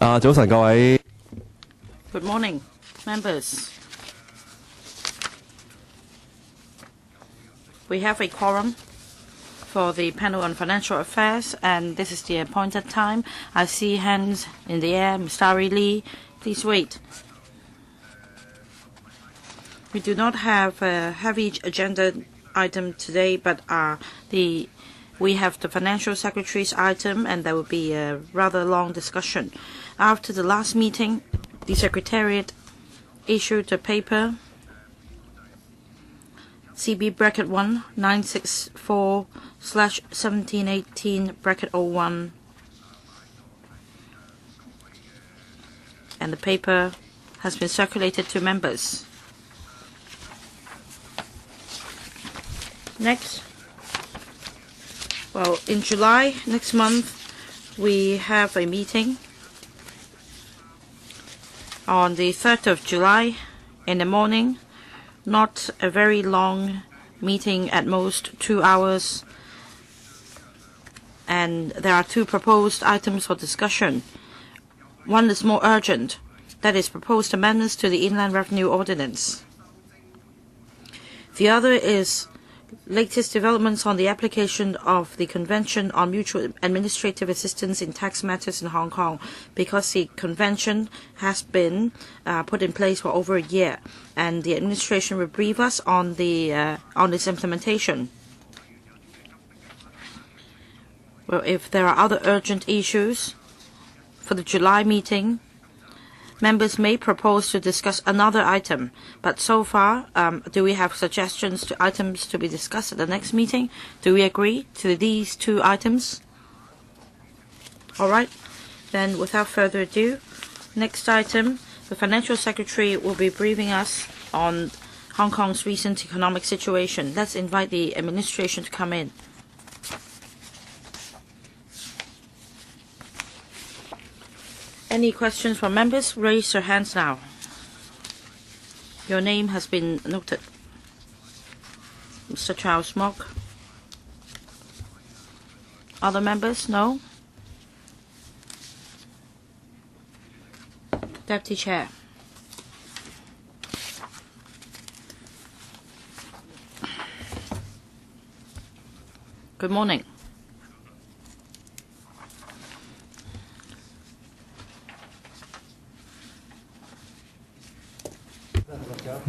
早晨各位。Good morning, members. We have a quorum for the panel on financial affairs, and this is the appointed time. I see hands in the air. Mr. Lee, please wait. We do not have a heavy agenda item today, but we have the Financial Secretary's item, and there will be a rather long discussion. After the last meeting, the Secretariat issued a paper, CB bracket 1 964/1718/01, and the paper has been circulated to members. Next, well, in July next month, we have a meeting on the 3rd of July in the morning. Not a very long meeting, at most 2 hours, and there are two proposed items for discussion. One is more urgent, that is proposed amendments to the Inland Revenue Ordinance. The other is latest developments on the application of the Convention on Mutual Administrative Assistance in Tax Matters in Hong Kong, because the convention has been put in place for over a year, and the administration will brief us on its implementation. Well, if there are other urgent issues for the July meeting, members may propose to discuss another item, but so far, do we have suggestions to items to be discussed at the next meeting? Do we agree to these two items? All right, then without further ado, next item, the Financial Secretary will be briefing us on Hong Kong's recent economic situation. Let's invite the administration to come in. Any questions from members? Raise your hands now. Your name has been noted. Mr. Charles Mock. Other members? No? Deputy Chair. Good morning.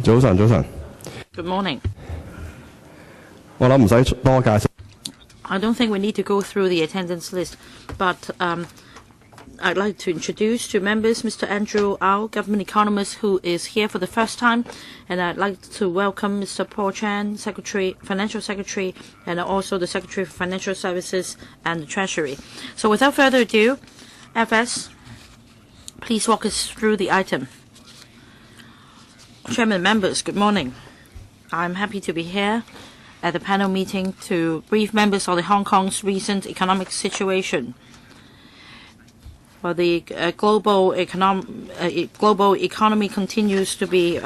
Good morning. I don't think we need to go through the attendance list, but I'd like to introduce to members Mr. Andrew Au, government economist, who is here for the first time, and I'd like to welcome Mr. Paul Chan, Financial Secretary, and also the Secretary for Financial Services and the Treasury. So without further ado, FS, please walk us through the item. Chairman, members, good morning. I'm happy to be here at the panel meeting to brief members on the Hong Kong's recent economic situation. Well, the global economy continues to be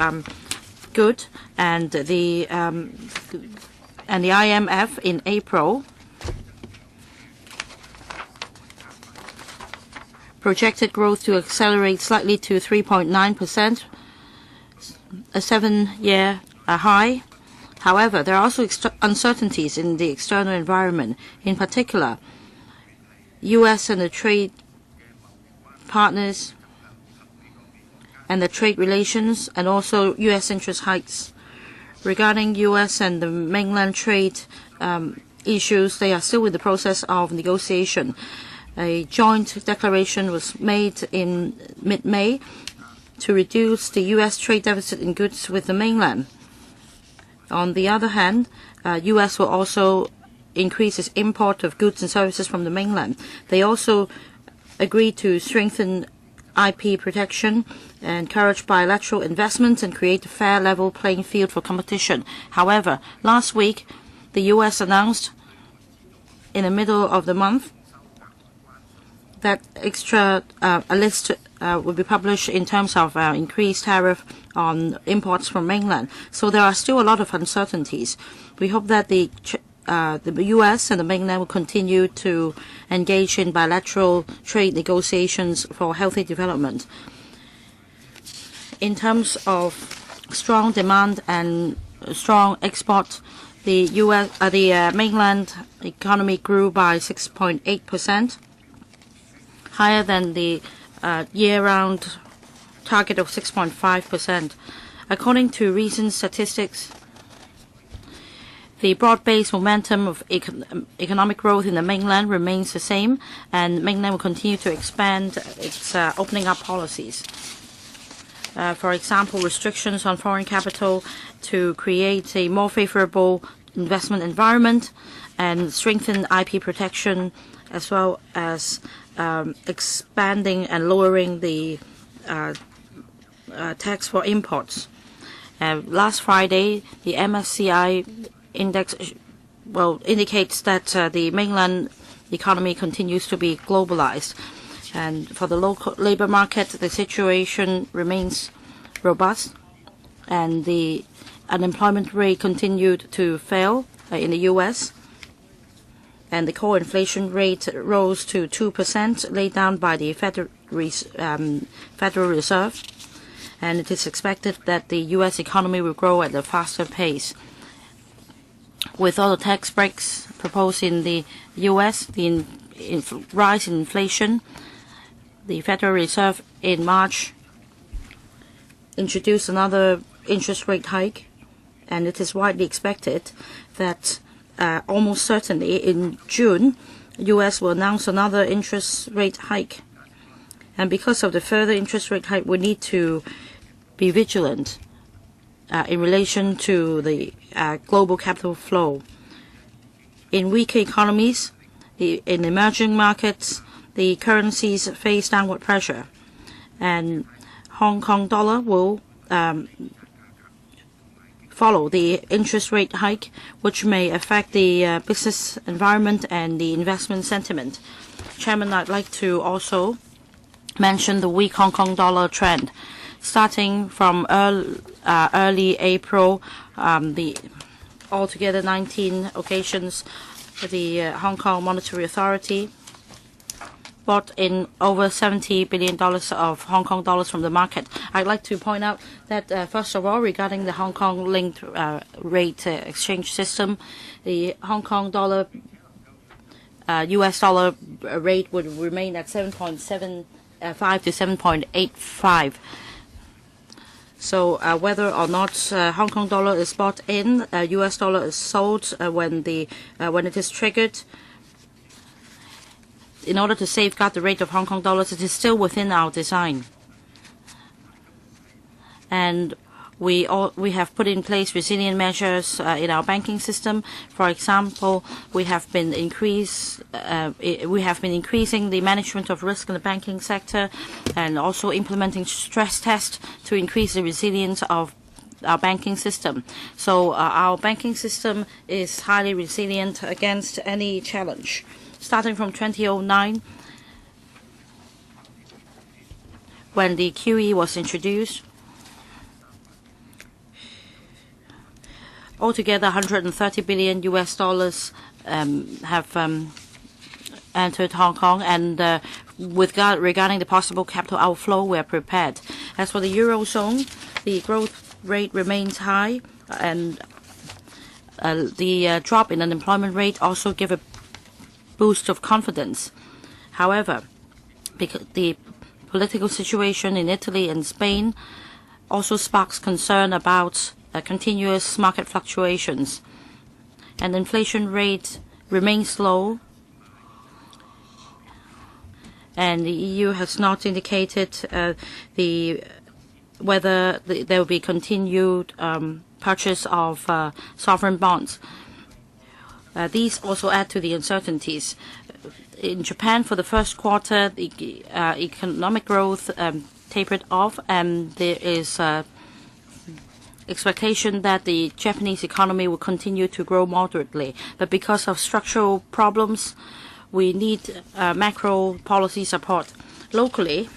good, and the IMF in April projected growth to accelerate slightly to 3.9%. A 7-year high. However, there are also uncertainties in the external environment. In particular, U.S. and the trade partners and the trade relations, and also U.S. interest hikes. Regarding U.S. and the mainland trade issues, they are still in the process of negotiation. A joint declaration was made in mid-May to reduce the U.S. trade deficit in goods with the mainland. On the other hand, U.S. will also increase its import of goods and services from the mainland. They also agreed to strengthen IP protection, encourage bilateral investments, and create a fair level playing field for competition. However, last week, the U.S. announced in the middle of the month that a list will be published in terms of increased tariff on imports from mainland. So there are still a lot of uncertainties. We hope that the the U.S. and the mainland will continue to engage in bilateral trade negotiations for healthy development. In terms of strong demand and strong export, the mainland economy grew by 6.8%, higher than the year-round target of 6.5%. According to recent statistics, the broad-based momentum of economic growth in the mainland remains the same, and mainland will continue to expand its opening up policies. For example, restrictions on foreign capital to create a more favorable investment environment and strengthen IP protection, as well as expanding and lowering the tax for imports. Last Friday, the MSCI index indicates that the mainland economy continues to be globalized. And for the local labor market, the situation remains robust, and the unemployment rate continued to fall in the U.S., and the core inflation rate rose to 2%, laid down by the Federal Reserve, and it is expected that the U.S. economy will grow at a faster pace. With all the tax breaks proposed in the U.S., the rise in inflation, the Federal Reserve in March introduced another interest rate hike, and it is widely expected that almost certainly in June, the U.S. will announce another interest rate hike. And because of the further interest rate hike, we need to be vigilant in relation to the global capital flow. In weaker economies, in emerging markets, the currencies face downward pressure, and Hong Kong dollar will follow the interest rate hike, which may affect the business environment and the investment sentiment. Chairman, I'd like to also mention the weak Hong Kong dollar trend. Starting from early April, altogether 19 occasions, the Hong Kong Monetary Authority bought in over $70 billion of Hong Kong dollars from the market. I'd like to point out that, first of all, regarding the Hong Kong linked rate exchange system, the Hong Kong dollar US dollar rate would remain at 7.75 to 7.85. So whether or not Hong Kong dollar is bought in, US dollar is sold when it is triggered. In order to safeguard the rate of Hong Kong dollars, it is still within our design. And we have put in place resilient measures in our banking system. For example, we have been increasing the management of risk in the banking sector, and also implementing stress tests to increase the resilience of our banking system. So our banking system is highly resilient against any challenge. Starting from 2009, when the QE was introduced, altogether, $130 billion US dollars have entered Hong Kong, and regarding the possible capital outflow, we are prepared. As for the Eurozone, the growth rate remains high, and the drop in unemployment rate also give a boost of confidence. However, because the political situation in Italy and Spain also sparks concern about continuous market fluctuations, and the inflation rate remains low, and the EU has not indicated whether there will be continued purchase of sovereign bonds. These also add to the uncertainties. In Japan, for the first quarter, the economic growth tapered off, and there is expectation that the Japanese economy will continue to grow moderately. But because of structural problems, we need macro policy support. Locally,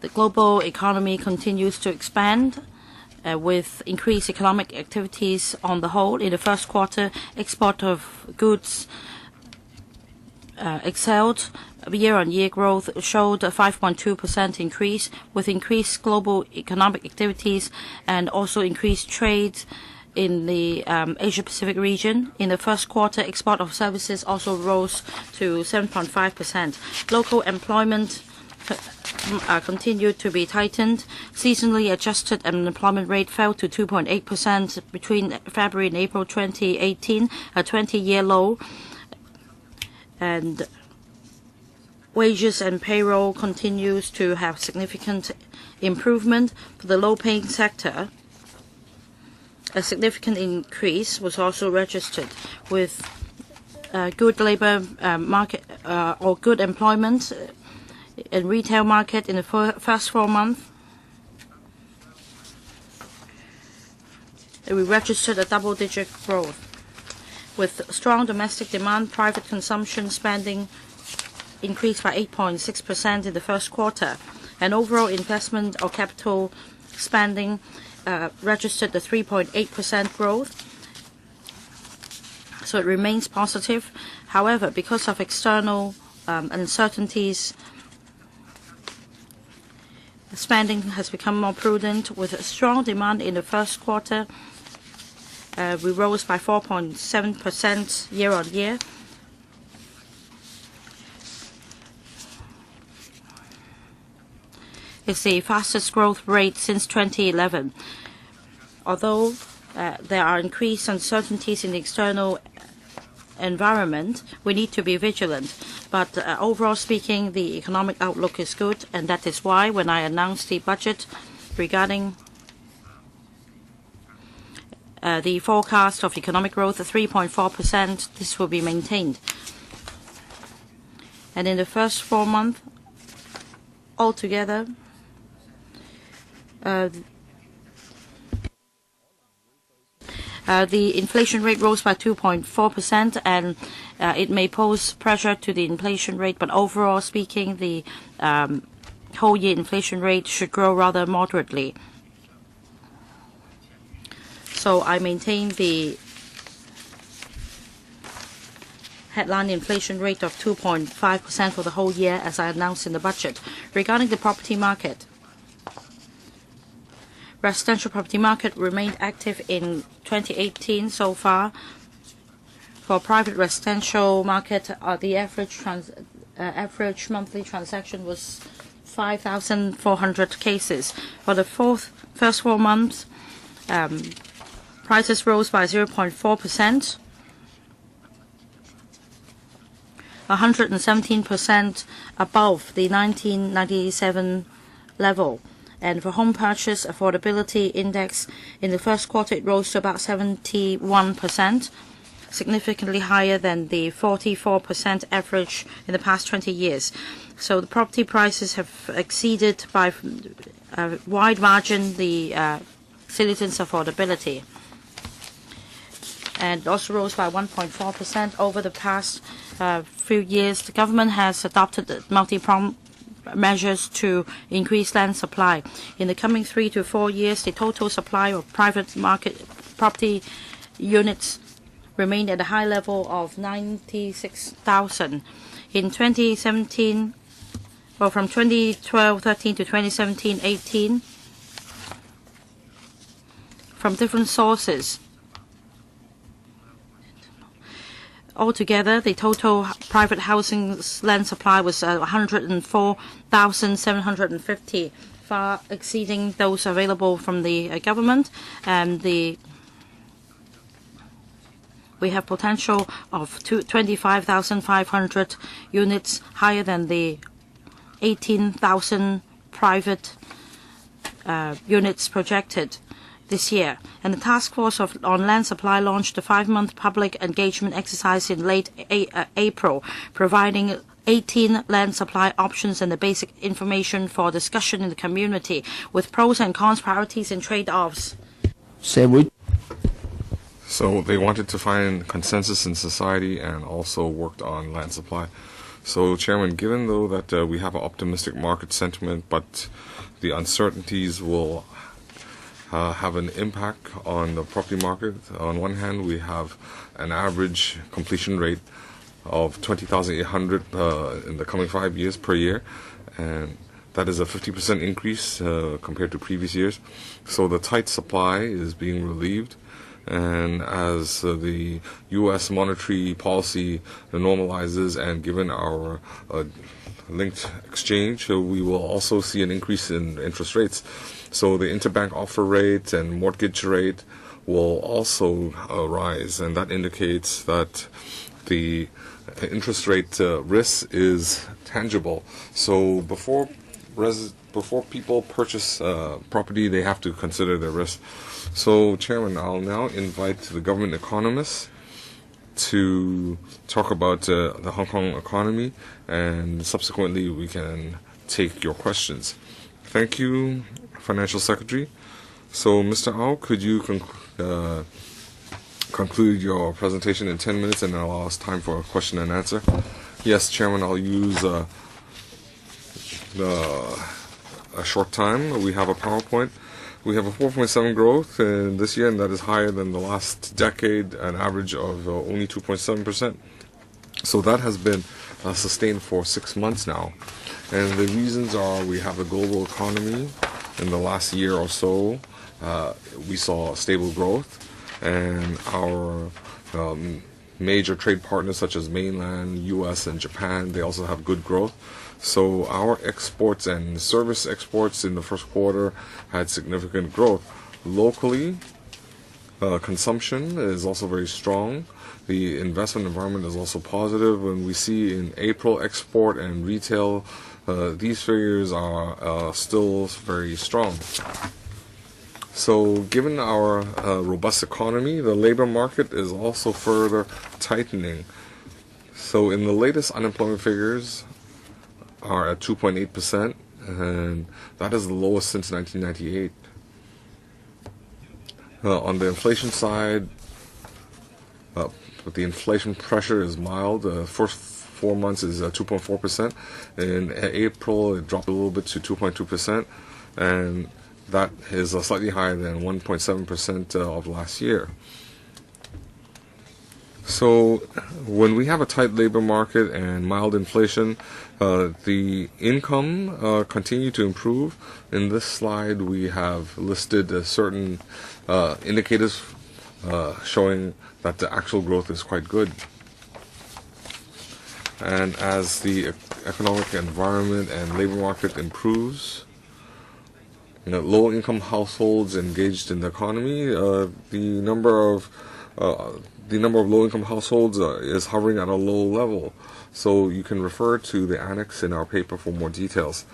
the global economy continues to expand, with increased economic activities on the whole. In the first quarter, export of goods excelled. Year-on-year growth showed a 5.2% increase, with increased global economic activities and also increased trade in the Asia-Pacific region. In the first quarter, export of services also rose to 7.5%. Local employment continued to be tightened. Seasonally adjusted unemployment rate fell to 2.8% between February and April 2018, a 20-year low. And wages and payroll continues to have significant improvement. For the low-paying sector, a significant increase was also registered, with good labor market or good employment in retail market in the first 4 months. We registered a double-digit growth. With strong domestic demand, private consumption spending increased by 8.6% in the first quarter, and overall investment or capital spending registered a 3.8% growth. So it remains positive. However, because of external uncertainties, spending has become more prudent. With a strong demand in the first quarter, we rose by 4.7% year-on-year. It's the fastest growth rate since 2011. Although there are increased uncertainties in the external environment, we need to be vigilant. But overall speaking, the economic outlook is good, and that is why when I announced the budget regarding the forecast of economic growth of 3.4%, this will be maintained. And in the first 4 months, altogether, the inflation rate rose by 2.4%, and it may pose pressure to the inflation rate, but overall speaking, the whole year inflation rate should grow rather moderately. So I maintain the headline inflation rate of 2.5% for the whole year, as I announced in the budget. Regarding the property market, residential property market remained active in 2018 so far. For private residential market, the average monthly transaction was 5,400 cases. For the first 4 months, prices rose by 0.4%, 117% above the 1997 level. And for home purchase affordability index, in the first quarter it rose to about 71%, significantly higher than the 44% average in the past 20 years. So the property prices have exceeded by a wide margin the citizens' affordability, and also rose by 1.4% over the past few years. The government has adopted multi-pronged measures to increase land supply. In the coming 3 to 4 years, the total supply of private market property units remained at a high level of 96,000. In 2017, well, from 2012-13 to 2017-18, from different sources, altogether, the total private housing land supply was 104,750, far exceeding those available from the government. And we have potential of 25,500 units, higher than the 18,000 private units projected this year. And the task force on land supply launched a 5-month public engagement exercise in late April, providing 18 land supply options and the basic information for discussion in the community, with pros and cons, priorities and trade-offs. So they wanted to find consensus in society and also worked on land supply. So, Chairman, given though that we have an optimistic market sentiment, but the uncertainties will have an impact on the property market. On one hand, we have an average completion rate of 20,800 in the coming 5 years per year, and that is a 50% increase compared to previous years. So the tight supply is being relieved, and as the U.S. monetary policy normalizes, and given our linked exchange, we will also see an increase in interest rates. So the interbank offer rate and mortgage rate will also rise, and that indicates that the interest rate risk is tangible. So before people purchase property, they have to consider their risk. So, Chairman, I'll now invite the government economists to talk about the Hong Kong economy, and subsequently we can take your questions. Thank you, Financial Secretary. So, Mr. Au, could you conclude your presentation in 10 minutes and allow us time for a question and answer? Yes, Chairman, I'll use a short time. We have a PowerPoint. We have a 4.7 growth in this year, and that is higher than the last decade, an average of only 2.7%. So that has been sustained for 6 months now. And the reasons are we have a global economy. In the last year or so, we saw stable growth, and our major trade partners such as mainland, U.S. and Japan, they also have good growth. So our exports and service exports in the first quarter had significant growth. Locally, consumption is also very strong. The investment environment is also positive. When we see in April export and retail, these figures are still very strong. So given our robust economy, the labor market is also further tightening. So in the latest unemployment figures are at 2.8%, and that is the lowest since 1998. On the inflation side, the inflation pressure is mild. The first 4 months is 2.4%. In April, it dropped a little bit to 2.2%, and that is slightly higher than 1.7% of last year. So when we have a tight labor market and mild inflation, the income continue to improve. In this slide, we have listed certain indicators showing that the actual growth is quite good. And as the economic environment and labor market improves, low-income households engaged in the economy, the number of low-income households is hovering at a low level. So you can refer to the annex in our paper for more details.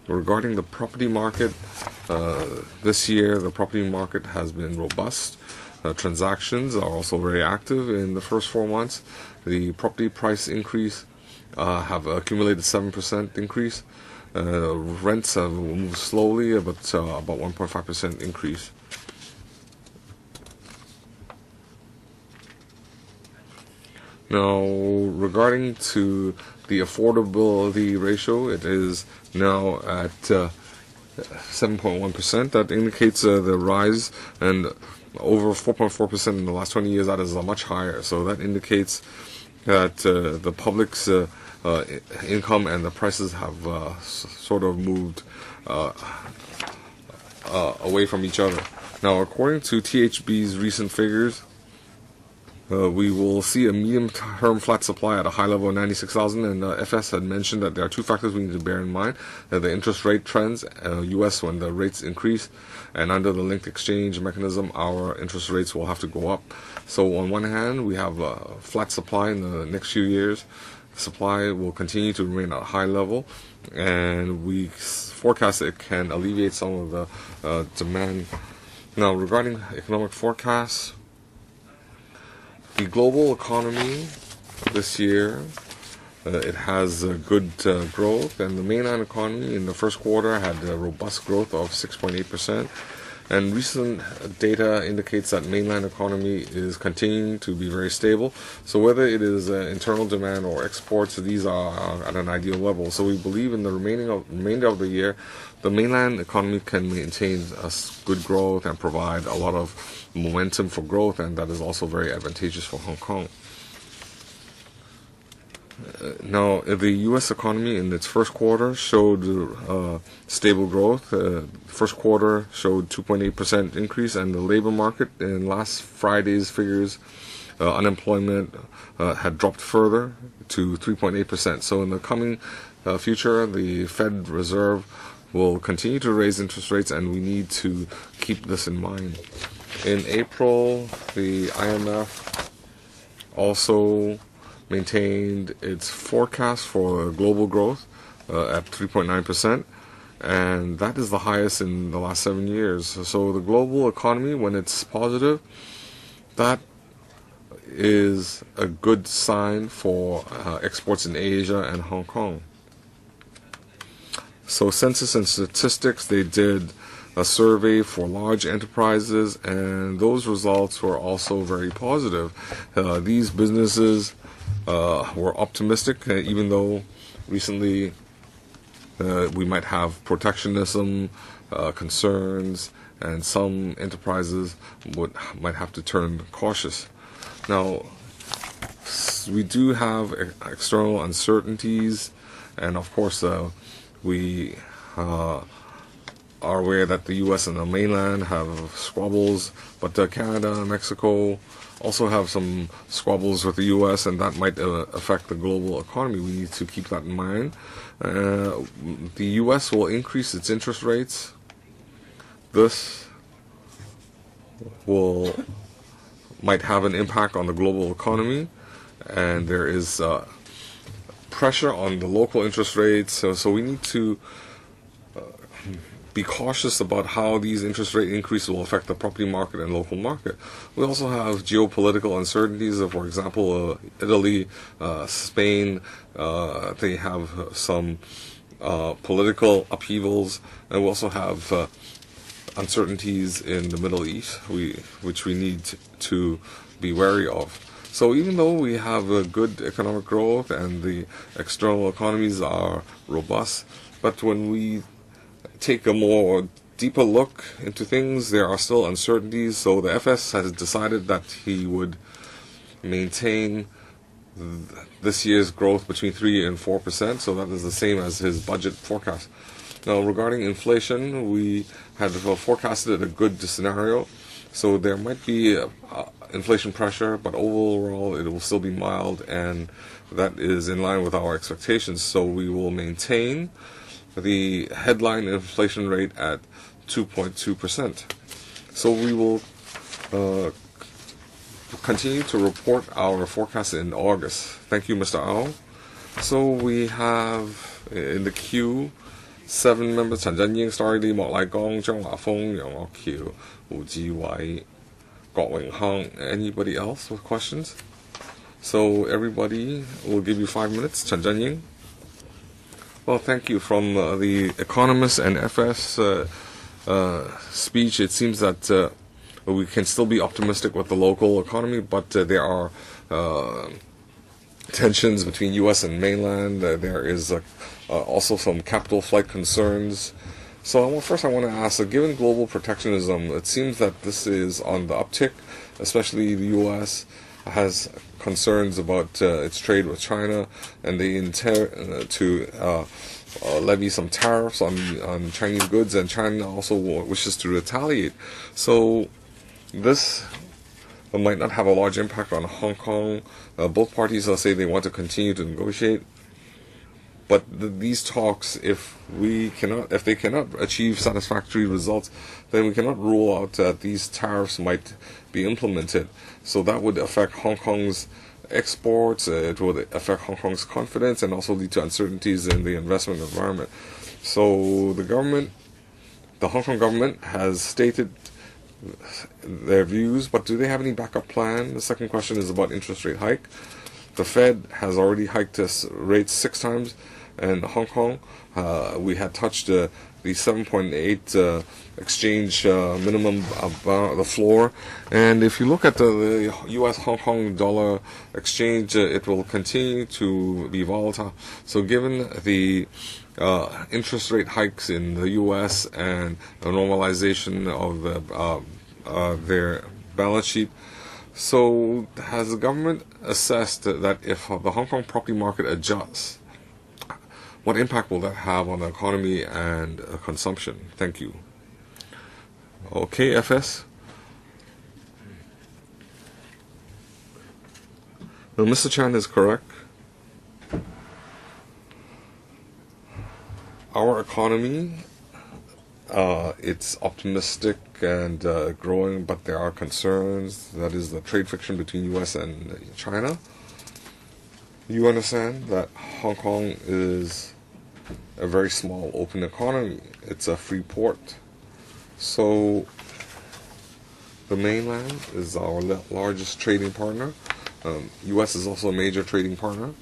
Regarding the property market, this year the property market has been robust. Transactions are also very active in the first 4 months. The property price increase have accumulated 7% increase. Rents have moved slowly, but about 1.5% increase. Now, regarding to the affordability ratio, it is now at 7.1%. That indicates the rise, and over 4.4% in the last 20 years, that is much higher. So that indicates that the public's income and the prices have sort of moved away from each other. Now, according to THB's recent figures, we will see a medium-term flat supply at a high level of 96,000, and FS had mentioned that there are two factors we need to bear in mind: the interest rate trends, U.S. when the rates increase, and under the linked exchange mechanism, our interest rates will have to go up. So on one hand, we have a flat supply in the next few years. Supply will continue to remain at a high level, and we forecast it can alleviate some of the demand. Now, regarding economic forecasts, the global economy this year, it has good growth, and the mainland economy in the first quarter had a robust growth of 6.8%. And recent data indicates that mainland economy is continuing to be very stable. So whether it is internal demand or exports, these are at an ideal level. So we believe in the remainder of the year, the mainland economy can maintain a good growth and provide a lot of momentum for growth, and that is also very advantageous for Hong Kong. Now, the U.S. economy in its first quarter showed stable growth. First quarter showed 2.8% increase, and the labor market in last Friday's figures, unemployment had dropped further to 3.8%. So in the coming future, the Fed Reserve will continue to raise interest rates, and we need to keep this in mind. In April, the IMF also maintained its forecast for global growth at 3.9%, and that is the highest in the last 7 years. So the global economy, when it's positive, that is a good sign for exports in Asia and Hong Kong. So Census and Statistics, they did a survey for large enterprises, and those results were also very positive. These businesses were optimistic, even though recently we might have protectionism concerns, and some enterprises might have to turn cautious. Now, we do have external uncertainties, and of course we are aware that the U.S. and the mainland have squabbles, but Canada and Mexico also have some squabbles with the U.S., and that might affect the global economy. We need to keep that in mind. The U.S. will increase its interest rates. This might have an impact on the global economy, and there is pressure on the local interest rates. So we need to be cautious about how these interest rate increases will affect the property market and local market. We also have geopolitical uncertainties. For example, Italy, Spain, they have some political upheavals, and we also have uncertainties in the Middle East, which we need to be wary of. So even though we have a good economic growth and the external economies are robust, but when we take a more deeper look into things, there are still uncertainties. So the FS has decided that he would maintain this year's growth between 3 and 4%. So that is the same as his budget forecast. Now, regarding inflation, we had forecasted a good scenario. So there might be inflation pressure, but overall it will still be mild, and that is in line with our expectations. So we will maintain the headline inflation rate at 2.2%. So we will continue to report our forecast in August. Thank you, Mr. Ao. So we have in the queue 7 members: Chen Zhenying, Starry Lee, Mok Lai Gong, Zhang Wafeng, Yang Ngok Kiew, Wu Jiwei, Kwok Wing Hong. Anybody else with questions? So everybody will give you 5 minutes. Chen Zhenying. Well, thank you. From the Economist and FS speech, it seems that we can still be optimistic with the local economy, but there are tensions between U.S. and mainland. There is also some capital flight concerns. So first I want to ask, given global protectionism, it seems that this is on the uptick, especially the U.S. has concerns about its trade with China, and they intend to levy some tariffs on Chinese goods, and China also wishes to retaliate. So this might not have a large impact on Hong Kong. Both parties say they want to continue to negotiate, but these talks, if they cannot achieve satisfactory results, then we cannot rule out that these tariffs might be implemented. So that would affect Hong Kong's exports, it would affect Hong Kong's confidence, and also lead to uncertainties in the investment environment. So the Hong Kong government has stated their views, but do they have any backup plan? The second question is about interest rate hike. The Fed has already hiked its rates 6 times, and Hong Kong, we had touched the 7.8 exchange minimum, the floor. And if you look at the U.S. Hong Kong dollar exchange, it will continue to be volatile. So given the interest rate hikes in the U.S. and the normalization of their balance sheet, so has the government assessed that if the Hong Kong property market adjusts, what impact will that have on the economy and consumption? Thank you. Okay, FS. No, Mr. Chan is correct. Our economy, it's optimistic and growing, but there are concerns. That is the trade friction between U.S. and China. You understand that Hong Kong is a very small open economy. It's a free port. So the mainland is our largest trading partner. U.S. is also a major trading partner.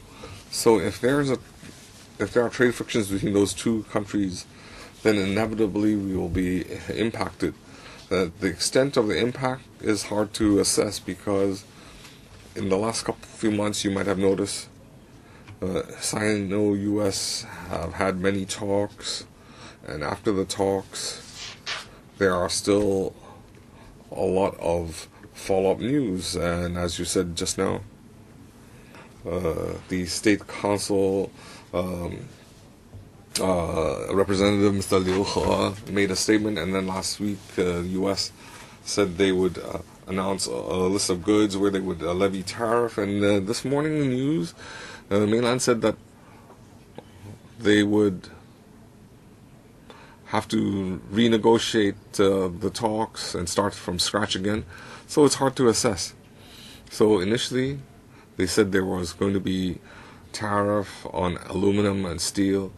So if there are trade frictions between those two countries, then inevitably we will be impacted. The extent of the impact is hard to assess because in the last few months you might have noticed Sino-U.S. have had many talks, and after the talks there are still a lot of follow-up news. And as you said just now, the State Council Representative Mr. Liu He made a statement, and then last week the U.S. said they would announce a list of goods where they would levy tariff. And this morning in the news, the mainland said that they would have to renegotiate the talks and start from scratch again. So it's hard to assess. So initially, they said there was going to be tariff on aluminum and steel,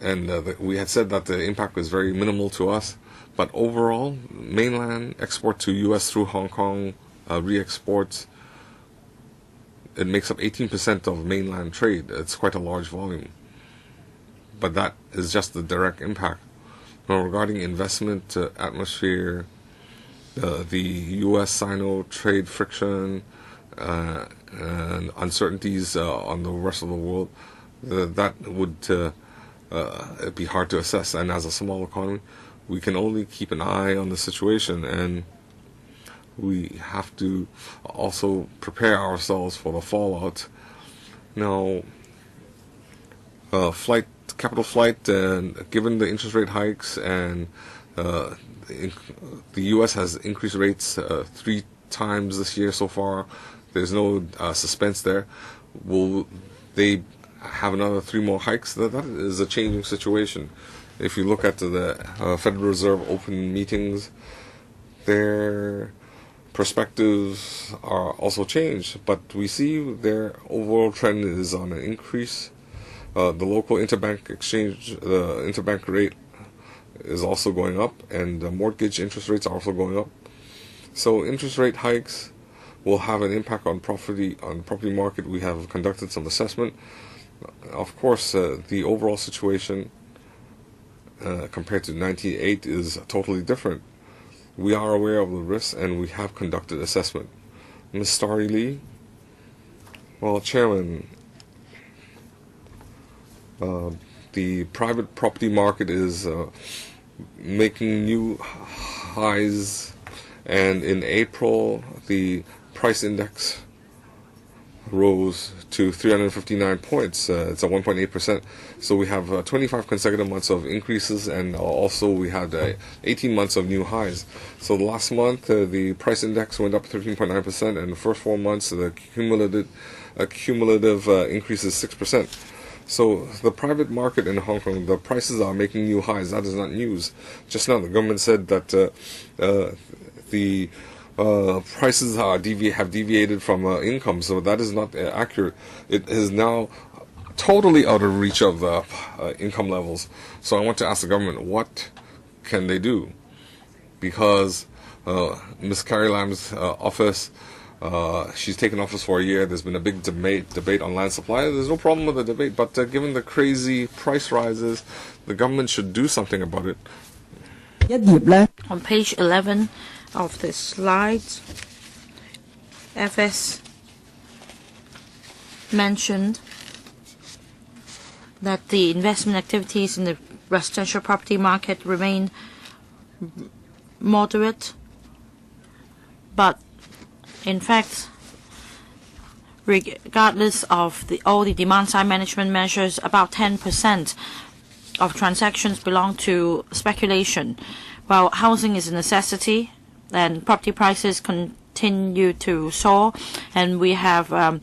and we had said that the impact was very minimal to us. But overall, mainland export to U.S. through Hong Kong re-exports, it makes up 18% of mainland trade. It's quite a large volume. But that is just the direct impact. Now, regarding investment atmosphere, the U.S.-Sino trade friction and uncertainties on the rest of the world, that would be hard to assess. And as a small economy, we can only keep an eye on the situation, and we have to also prepare ourselves for the fallout. Now, capital flight, and given the interest rate hikes, and the U.S. has increased rates 3 times this year so far. There's no suspense there. Will they have another 3 more hikes? That is a changing situation. If you look at the Federal Reserve open meetings, their perspectives are also changed, but we see their overall trend is on an increase. The local interbank exchange, the interbank rate is also going up, and the mortgage interest rates are also going up. So interest rate hikes will have an impact on property market. We have conducted some assessment. Of course, the overall situation compared to 1998 is totally different. We are aware of the risks, and we have conducted assessment. Ms. Starry Lee? Well, Chairman, the private property market is making new highs, and in April, the price index rose to 359 points. It's a 1.8%. So we have 25 consecutive months of increases, and also we had 18 months of new highs. So last month, the price index went up 13.9%, and the first 4 months, the cumulative increase is 6%. So the private market in Hong Kong, the prices are making new highs. That is not news. Just now, the government said that the prices have deviated from income, so that is not accurate. It is now totally out of reach of the income levels. So I want to ask the government, what can they do? Because Ms. Carrie Lam's office She's taken office for a year. There's been a big debate on land supply. There's no problem with the debate, but given the crazy price rises, the government should do something about it. On page 11 of the slides, FS mentioned that the investment activities in the residential property market remain moderate, but in fact, regardless of all the demand-side management measures, about 10% of transactions belong to speculation. While housing is a necessity and property prices continue to soar, and we have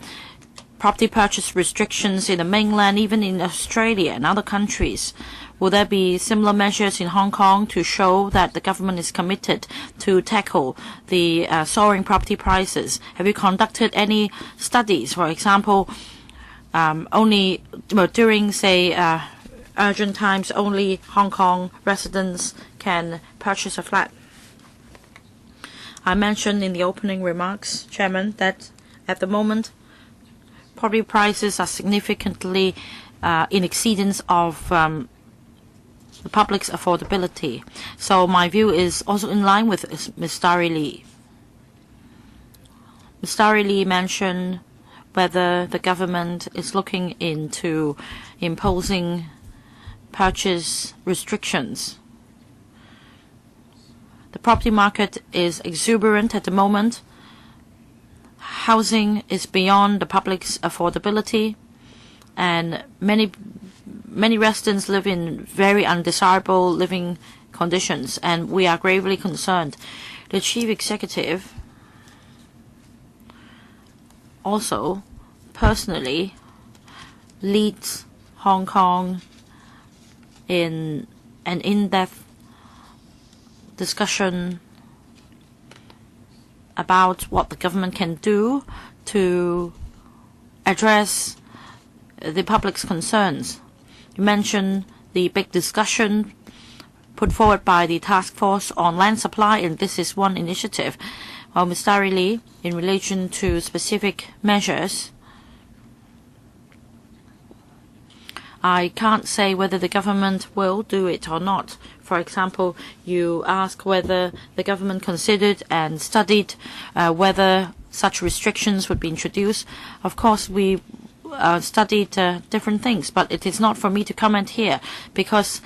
property purchase restrictions in the mainland, even in Australia and other countries. Will there be similar measures in Hong Kong to show that the government is committed to tackle the soaring property prices? Have you conducted any studies? For example, during, say, urgent times, only Hong Kong residents can purchase a flat. I mentioned in the opening remarks, Chairman, that at the moment, property prices are significantly in exceedance of the public's affordability. So my view is also in line with Ms. Starry Lee. Ms. Starry Lee mentioned whether the government is looking into imposing purchase restrictions. The property market is exuberant at the moment. Housing is beyond the public's affordability, and many residents live in very undesirable living conditions, and we are gravely concerned. The Chief Executive also personally leads Hong Kong in an in-depth discussion about what the government can do to address the public's concerns. You mentioned the big discussion put forward by the task force on land supply, and this is one initiative. Well, Ms. Starry Lee, in relation to specific measures, I can't say whether the government will do it or not. For example, you ask whether the government considered and studied whether such restrictions would be introduced. Of course, we studied different things, but it is not for me to comment here, because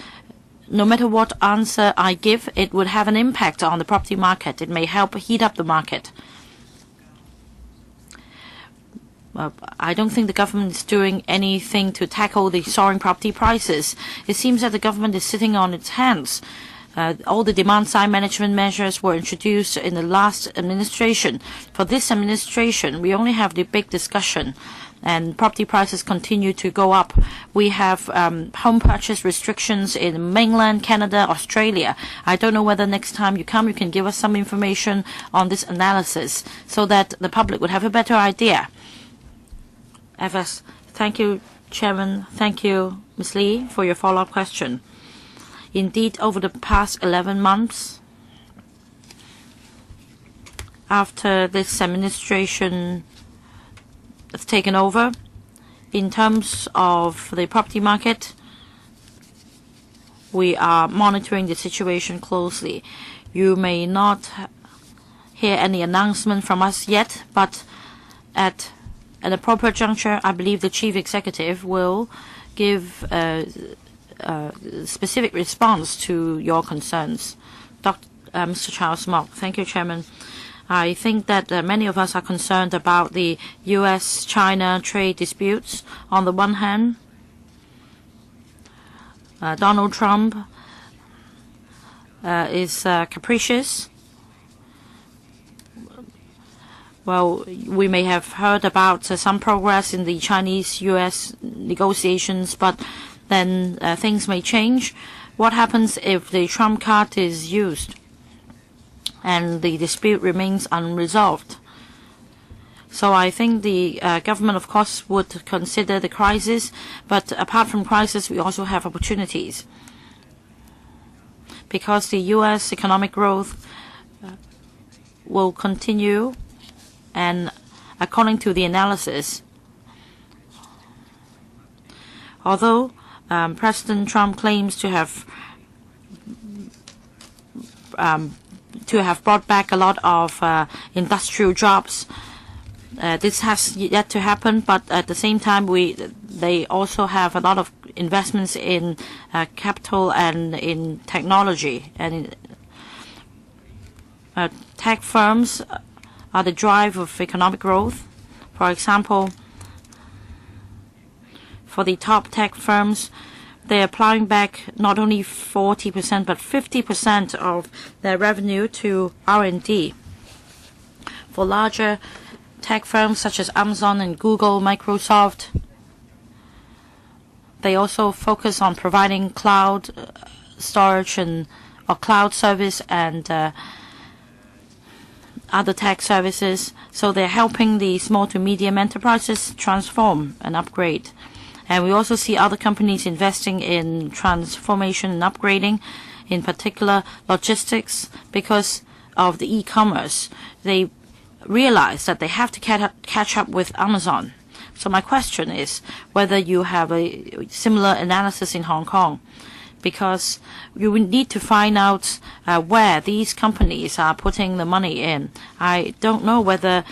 no matter what answer I give, it would have an impact on the property market. It may help heat up the market. I don't think the government is doing anything to tackle the soaring property prices. It seems that the government is sitting on its hands. All the demand-side management measures were introduced in the last administration. For this administration, we only have the big discussion, and property prices continue to go up. We have home purchase restrictions in mainland Canada, Australia. I don't know whether next time you come, you can give us some information on this analysis so that the public would have a better idea. FS. Thank you, Chairman. Thank you, Ms. Lee, for your follow-up question. Indeed, over the past 11 months, after this administration has taken over, in terms of the property market, we are monitoring the situation closely. You may not hear any announcement from us yet, but at an appropriate juncture, I believe the Chief Executive will give a specific response to your concerns. Mr. Charles Mok. Thank you, Chairman. I think that many of us are concerned about the U.S.-China trade disputes. On the one hand, Donald Trump is capricious. Well, we may have heard about some progress in the Chinese-U.S. negotiations, but then things may change. What happens if the Trump card is used and the dispute remains unresolved? So I think the government, of course, would consider the crisis, but apart from crisis, we also have opportunities. Because the U.S. economic growth will continue And according to the analysis, although President Trump claims to have brought back a lot of industrial jobs, this has yet to happen. But at the same time, they also have a lot of investments in capital and in technology. And tech firms are the drive of economic growth. For example, for the top tech firms, they're applying back not only 40% but 50% of their revenue to R&D. For larger tech firms such as Amazon and Google, Microsoft, they also focus on providing cloud storage or cloud service and other tech services. So they're helping the small to medium enterprises transform and upgrade. And we also see other companies investing in transformation and upgrading, in particular logistics, because of the e-commerce. They realize that they have to catch up with Amazon. So my question is whether you have a similar analysis in Hong Kong, because you will need to find out where these companies are putting the money in. I don't know whether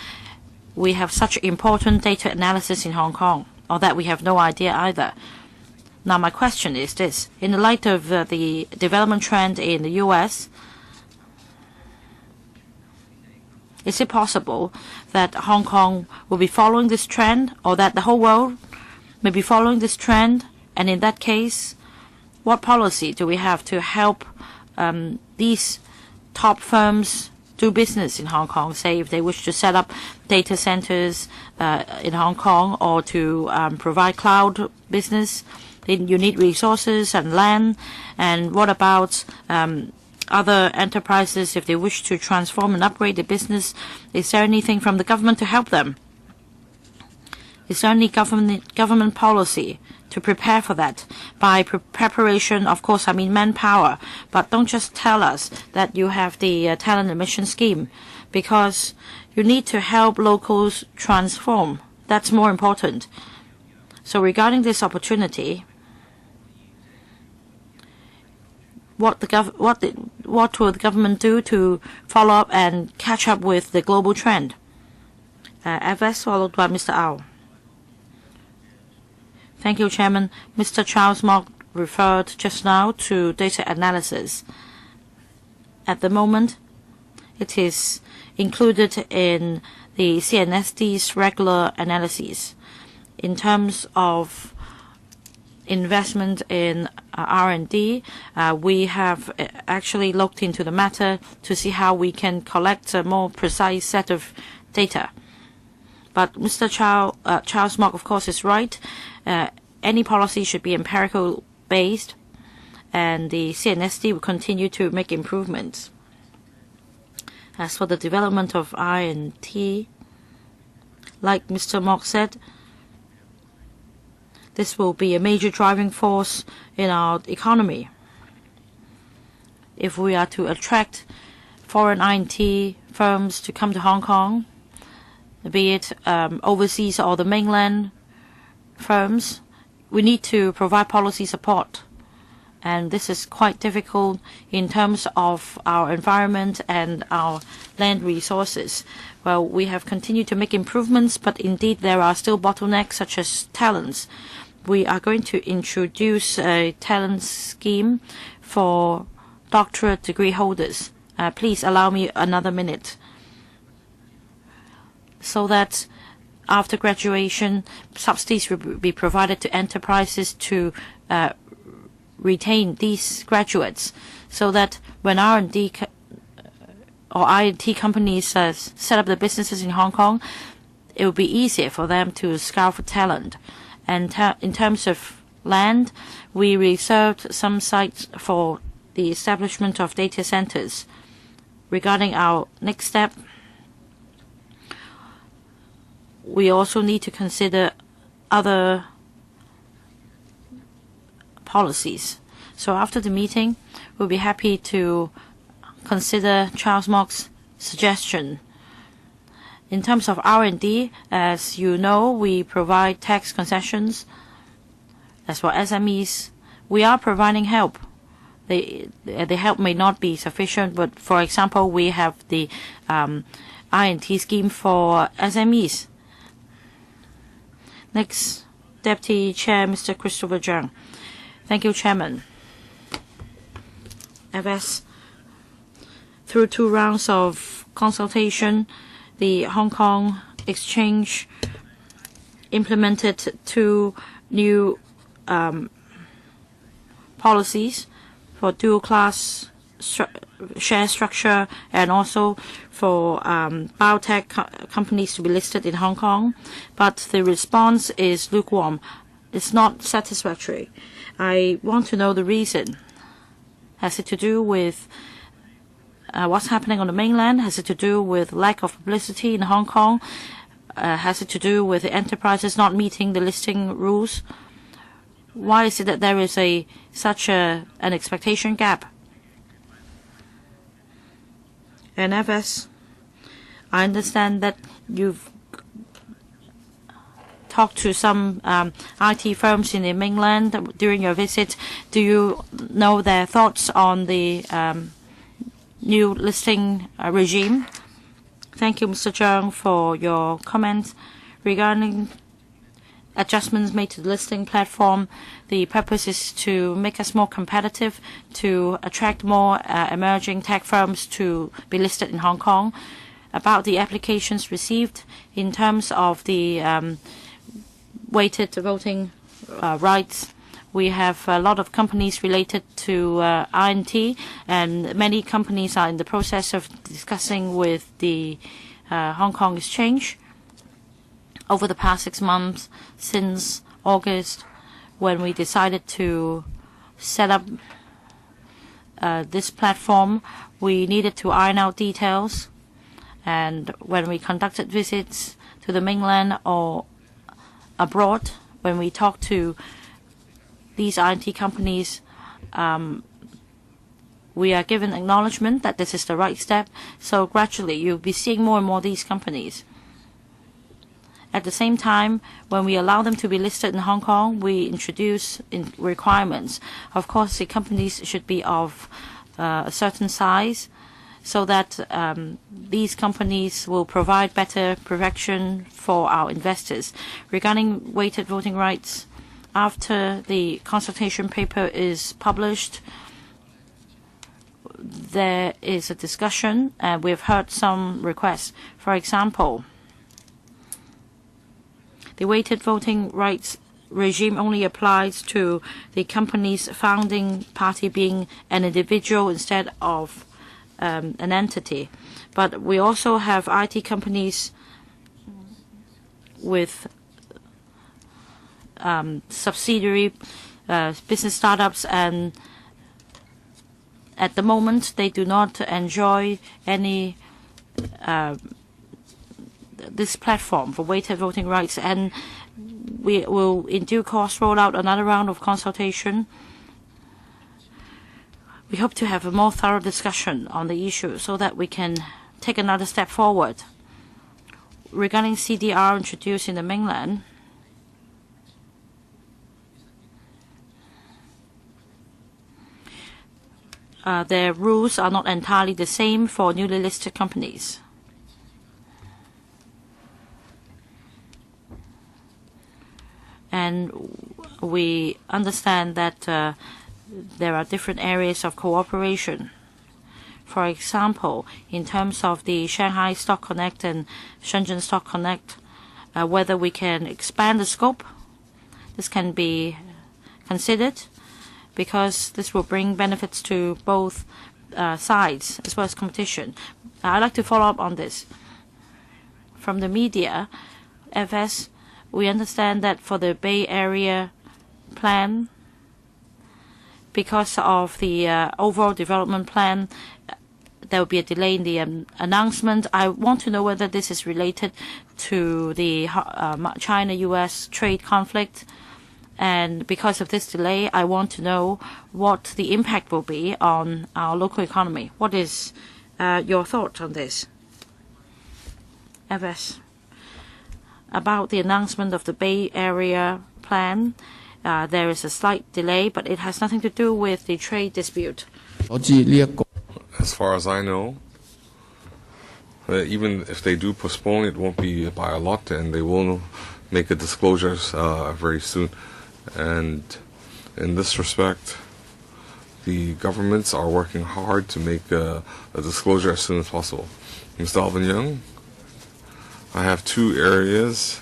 we have such important data analysis in Hong Kong, or that we have no idea either. Now my question is this: in the light of the development trend in the U.S., is it possible that Hong Kong will be following this trend, or that the whole world may be following this trend? And in that case, what policy do we have to help these top firms do business in Hong Kong? Say if they wish to set up data centers in Hong Kong, or to provide cloud business, you need resources and land. And what about other enterprises, if they wish to transform and upgrade the business? Is there anything from the government to help them? Is there any government policy to prepare for that? By preparation, of course, I mean manpower. But don't just tell us that you have the talent admission scheme, because you need to help locals transform. That's more important. So regarding this opportunity, what will the government do to follow up and catch up with the global trend? FS, followed by Mr. Au. Thank you, Chairman. Mr. Charles Mok referred just now to data analysis. At the moment, it is included in the CNSD's regular analyses. In terms of investment in R&D, we have actually looked into the matter to see how we can collect a more precise set of data. But Mr. Charles Mok, of course, is right. Any policy should be empirical based, and the CNSD will continue to make improvements. As for the development of I&T, like Mr. Mok said, this will be a major driving force in our economy. If we are to attract foreign I&T firms to come to Hong Kong, be it overseas or the mainland firms, we need to provide policy support. And this is quite difficult in terms of our environment and our land resources. Well, we have continued to make improvements, but indeed there are still bottlenecks such as talents. We are going to introduce a talent scheme for doctorate degree holders. Please allow me another minute, so that after graduation, subsidies will be provided to enterprises to retain these graduates, so that when R&D or I&T companies set up their businesses in Hong Kong, it will be easier for them to scout for talent. And in terms of land, we reserved some sites for the establishment of data centers. Regarding our next step, we also need to consider other policies. So after the meeting, we'll be happy to consider Charles Mok's suggestion In terms of R&D, as you know, we provide tax concessions. As for SMEs, we are providing help. The help may not be sufficient, but for example, we have the R&D scheme for SMEs. Next, Deputy Chair, Mr. Christopher Zhang. Thank you, Chairman. FS, through 2 rounds of consultation, the Hong Kong Exchange implemented 2 new policies for dual-class share structure and also for biotech companies to be listed in Hong Kong. But the response is lukewarm. It's not satisfactory. I want to know the reason. Has it to do with what's happening on the mainland? Has it to do with lack of publicity in Hong Kong? Has it to do with the enterprises not meeting the listing rules? Why is it that there is such an expectation gap? And FS, I understand that you've talked to some IT firms in the mainland during your visit. Do you know their thoughts on the new listing regime? Thank you, Mr. Zhang, for your comments regarding adjustments made to the listing platform. The purpose is to make us more competitive, to attract more emerging tech firms to be listed in Hong Kong. About the applications received in terms of the weighted voting rights, we have a lot of companies related to R&T, and many companies are in the process of discussing with the Hong Kong Exchange. Over the past 6 months, since August, when we decided to set up this platform, we needed to iron out details. And when we conducted visits to the mainland or abroad, when we talked to these IT companies, we are given acknowledgement that this is the right step. So gradually, you'll be seeing more and more of these companies. At the same time, when we allow them to be listed in Hong Kong, we introduce requirements. Of course, the companies should be of a certain size so that these companies will provide better protection for our investors. Regarding weighted voting rights, after the consultation paper is published, there is a discussion, and we've heard some requests. For example, the weighted voting rights regime only applies to the company's founding party being an individual instead of an entity. But we also have IT companies with subsidiary business startups, and at the moment they do not enjoy any this platform for weighted voting rights, and we will in due course roll out another round of consultation. We hope to have a more thorough discussion on the issue so that we can take another step forward. Regarding CDR introduced in the mainland, their rules are not entirely the same for newly listed companies. And we understand that there are different areas of cooperation. For example, in terms of the Shanghai Stock Connect and Shenzhen Stock Connect, whether we can expand the scope, this can be considered because this will bring benefits to both sides as well as competition. I'd like to follow up on this. From the media, FS, we understand that for the Bay Area plan, because of the overall development plan, there will be a delay in the announcement. I want to know whether this is related to the China-U.S. trade conflict. And because of this delay, I want to know what the impact will be on our local economy. What is your thought on this? FS. About the announcement of the Bay Area plan, there is a slight delay, but it has nothing to do with the trade dispute. As far as I know, even if they do postpone, it won't be by a lot, and they will make a disclosure very soon. And in this respect, the governments are working hard to make a disclosure as soon as possible. Mr. Alvin Young, I have two areas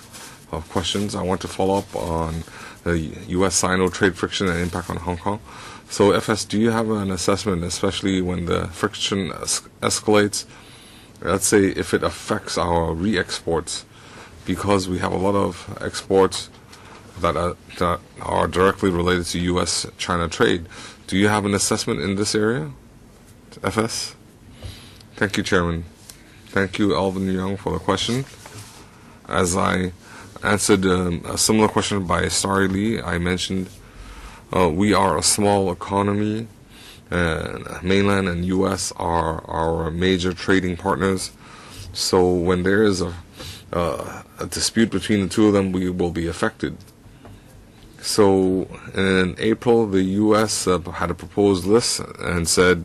of questions. I want to follow up on the U.S.-Sino trade friction and impact on Hong Kong. So, FS, do you have an assessment, especially when the friction escalates? Let's say if it affects our re-exports, because we have a lot of exports that are directly related to U.S.-China trade. Do you have an assessment in this area, FS? Thank you, Chairman. Thank you, Alvin Young, for the question. As I answered a similar question by Starry Lee, I mentioned we are a small economy. Mainland and U.S. are our major trading partners. So when there is a dispute between the two of them, we will be affected. So in April, the U.S. had a proposed list and said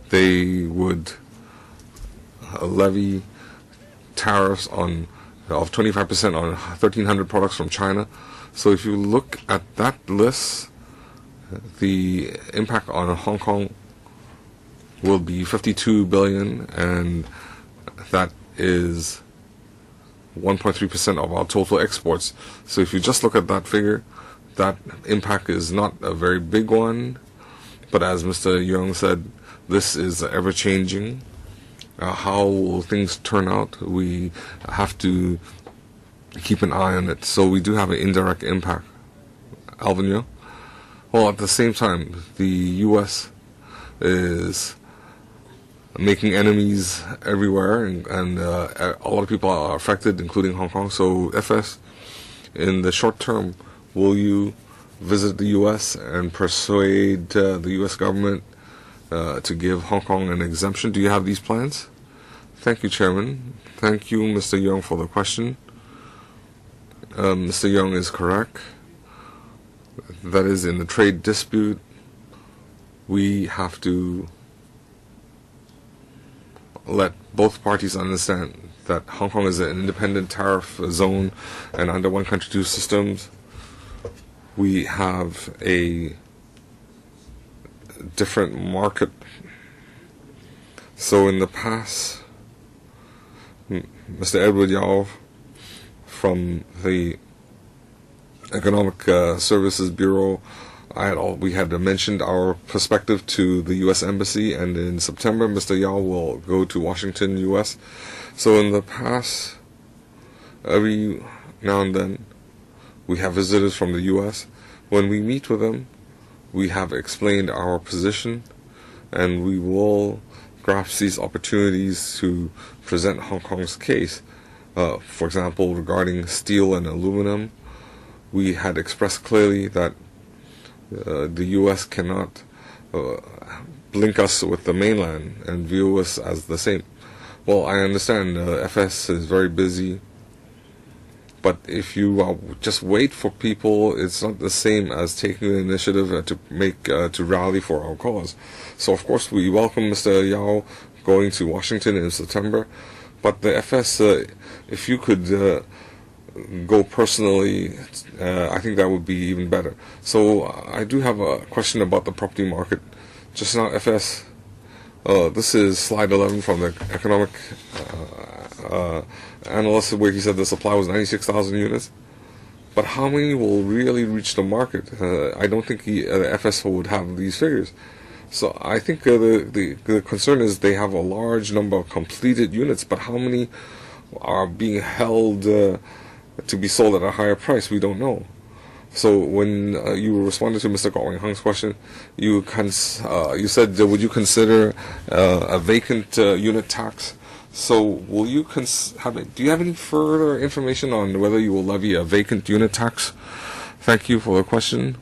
they would levy tariffs of 25% on 1,300 products from China. So if you look at that list, the impact on Hong Kong will be 52 billion, and that is 1.3% of our total exports. So if you just look at that figure, that impact is not a very big one. But as Mr. Young said, this is ever-changing. How will things turn out? We have to keep an eye on it. So we do have an indirect impact. Alvin Young? Well, at the same time, the U.S. is making enemies everywhere, and a lot of people are affected, including Hong Kong. So, FS, in the short term, will you visit the U.S. and persuade the U.S. government to give Hong Kong an exemption? Do you have these plans? Thank you, Chairman. Thank you, Mr. Young, for the question. Mr. Young is correct. That is, in the trade dispute, we have to let both parties understand that Hong Kong is an independent tariff zone, and under one country, two systems, we have a different market. So in the past, Mr. Edward Yao from the Economic Services Bureau, we had mentioned our perspective to the U.S. Embassy, and in September, Mr. Yao will go to Washington, U.S. So in the past, every now and then, we have visitors from the U.S. When we meet with them, we have explained our position, and we will grasp these opportunities to present Hong Kong's case. For example, regarding steel and aluminum, we had expressed clearly that the U.S. cannot link us with the mainland and view us as the same. Well, I understand FS is very busy, but if you just wait for people, it's not the same as taking the initiative to rally for our cause. So, of course, we welcome Mr. Yao going to Washington in September, but the FS, if you could go personally, I think that would be even better. So I do have a question about the property market. Just now, FS, this is slide 11 from the economic analyst, where he said the supply was 96,000 units. But how many will really reach the market? I don't think the FS would have these figures. So I think the concern is they have a large number of completed units, but how many are being held to be sold at a higher price? We don't know. So when you responded to Mr. Kwok Hung's question, you said, would you consider a vacant unit tax? So will you do you have any further information on whether you will levy a vacant unit tax? Thank you for the question.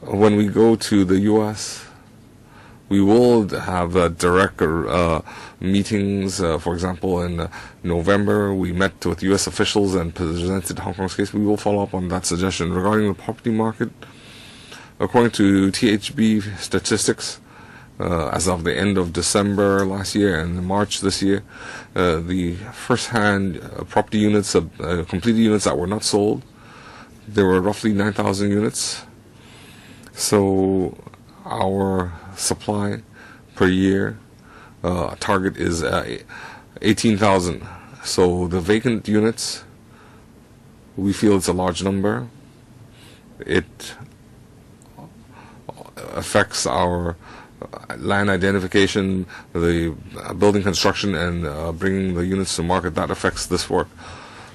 When we go to the U.S., We will have direct meetings. For example, in November, we met with U.S. officials and presented Hong Kong's case. We will follow up on that suggestion. Regarding the property market, according to THB statistics, as of the end of December last year and March this year, the first-hand property units, completed units that were not sold, there were roughly 9,000 units. So our supply per year target is 18,000. So the vacant units, we feel it's a large number. It affects our land identification, the building construction, and bringing the units to market. That affects this work.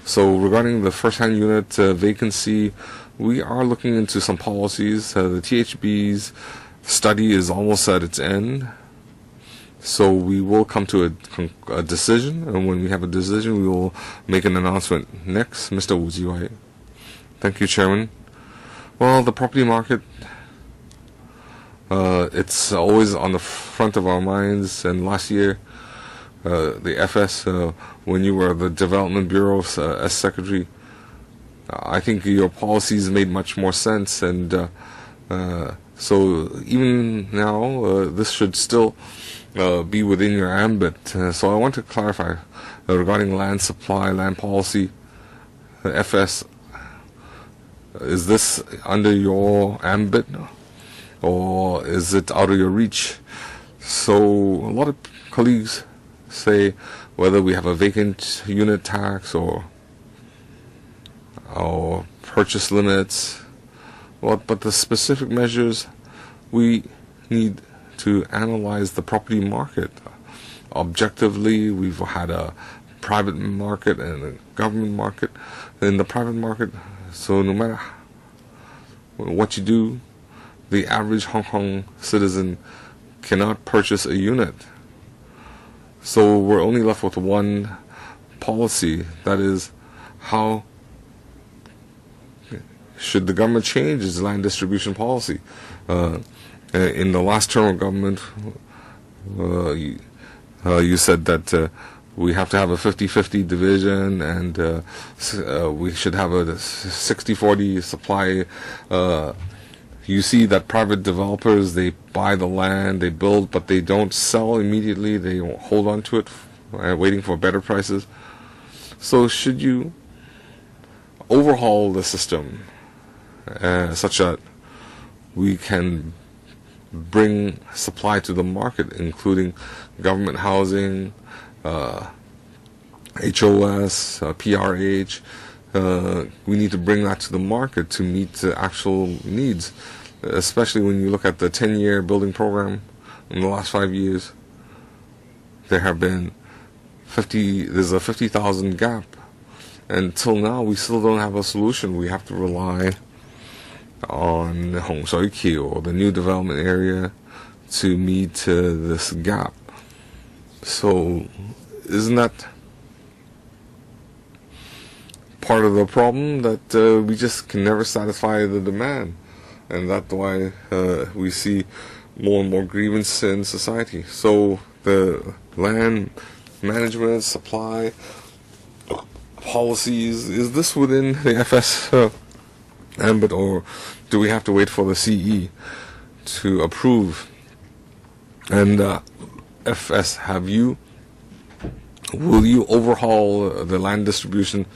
So regarding the first-hand unit vacancy, we are looking into some policies. The THB's study is almost at its end, so we will come to a decision, and when we have a decision, we will make an announcement. Next, Mr. Wu Jiwei. Thank you, Chairman. Well, the property market, it's always on the front of our minds, and last year, the FS, when you were the Development Bureau as Secretary, I think your policies made much more sense, and so even now, this should still be within your ambit. So I want to clarify regarding land supply, land policy, FS, is this under your ambit or is it out of your reach? So a lot of colleagues say whether we have a vacant unit tax or purchase limits. Well, but the specific measures, we need to analyze the property market objectively. We've had a private market and a government market. In the private market, so no matter what you do, the average Hong Kong citizen cannot purchase a unit. So we're only left with one policy, that is, how should the government change its land distribution policy? In the last term of government, you said that we have to have a 50-50 division, and we should have a 60-40 supply. You see that private developers, they buy the land, they build, but they don't sell immediately. They hold on to it, waiting for better prices. So should you overhaul the system such that we can bring supply to the market, including government housing, HOS, PRH. We need to bring that to the market to meet the actual needs, especially when you look at the 10-year building program. In the last 5 years, there have been there's a 50,000 gap. Until now, we still don't have a solution. We have to rely on Hong Shui Kiu, or the new development area, to meet this gap. So isn't that part of the problem, that we just can never satisfy the demand? And that's why we see more and more grievance in society. So the land management, supply policies, is this within the FS ambit, or do we have to wait for the CE to approve? And FS, will you overhaul the land distribution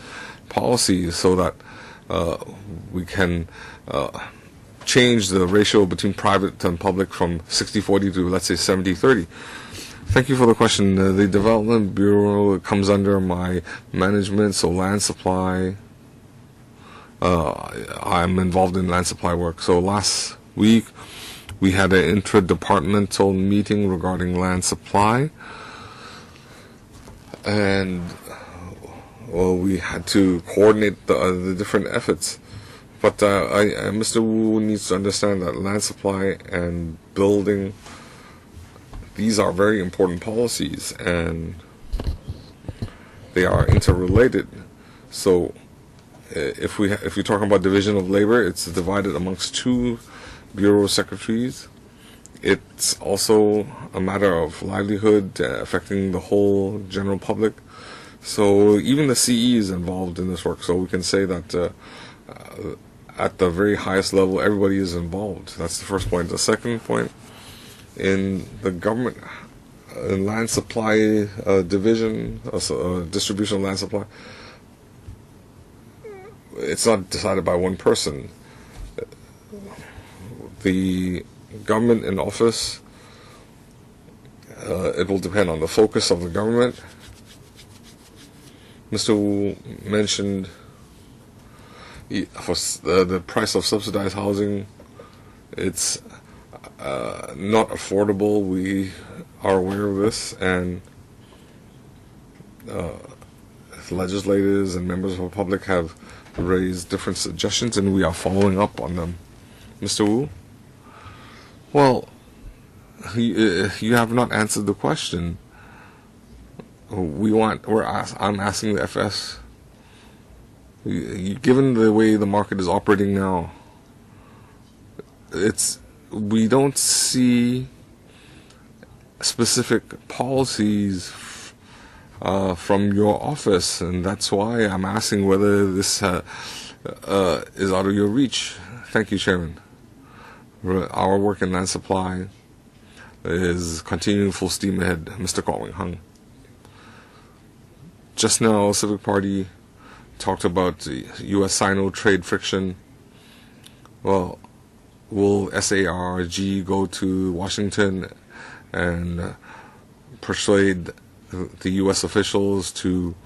policy so that we can change the ratio between private and public from 60-40 to, let's say, 70-30? Thank you for the question. The Development Bureau comes under my management, so land supply. I'm involved in land supply work. So last week we had an intra-departmental meeting regarding land supply, and we had to coordinate the different efforts. But Mr. Wu needs to understand that land supply and building, these are very important policies, and they are interrelated. So if you're talking about division of labor, it's divided amongst two bureau secretaries. It's also a matter of livelihood affecting the whole general public. So even the CE is involved in this work. So we can say that at the very highest level, everybody is involved. That's the first point. The second point, in the government land supply division, distribution of land supply, it's not decided by one person. The government in office, it will depend on the focus of the government. Mr. Wu mentioned for the price of subsidized housing, it's not affordable. We are aware of this, and legislators and members of the public have raised different suggestions, and we are following up on them. Mr. Wu? Well, you have not answered the question. I'm asking the FS. Given the way the market is operating now, we don't see specific policies from your office, and that's why I'm asking whether this is out of your reach. Thank you, Chairman. Our work in land supply is continuing full steam ahead. Mr. KWOK. Just now, Civic Party talked about the U.S.-Sino trade friction. Well, will SARG go to Washington and persuade the U.S. officials to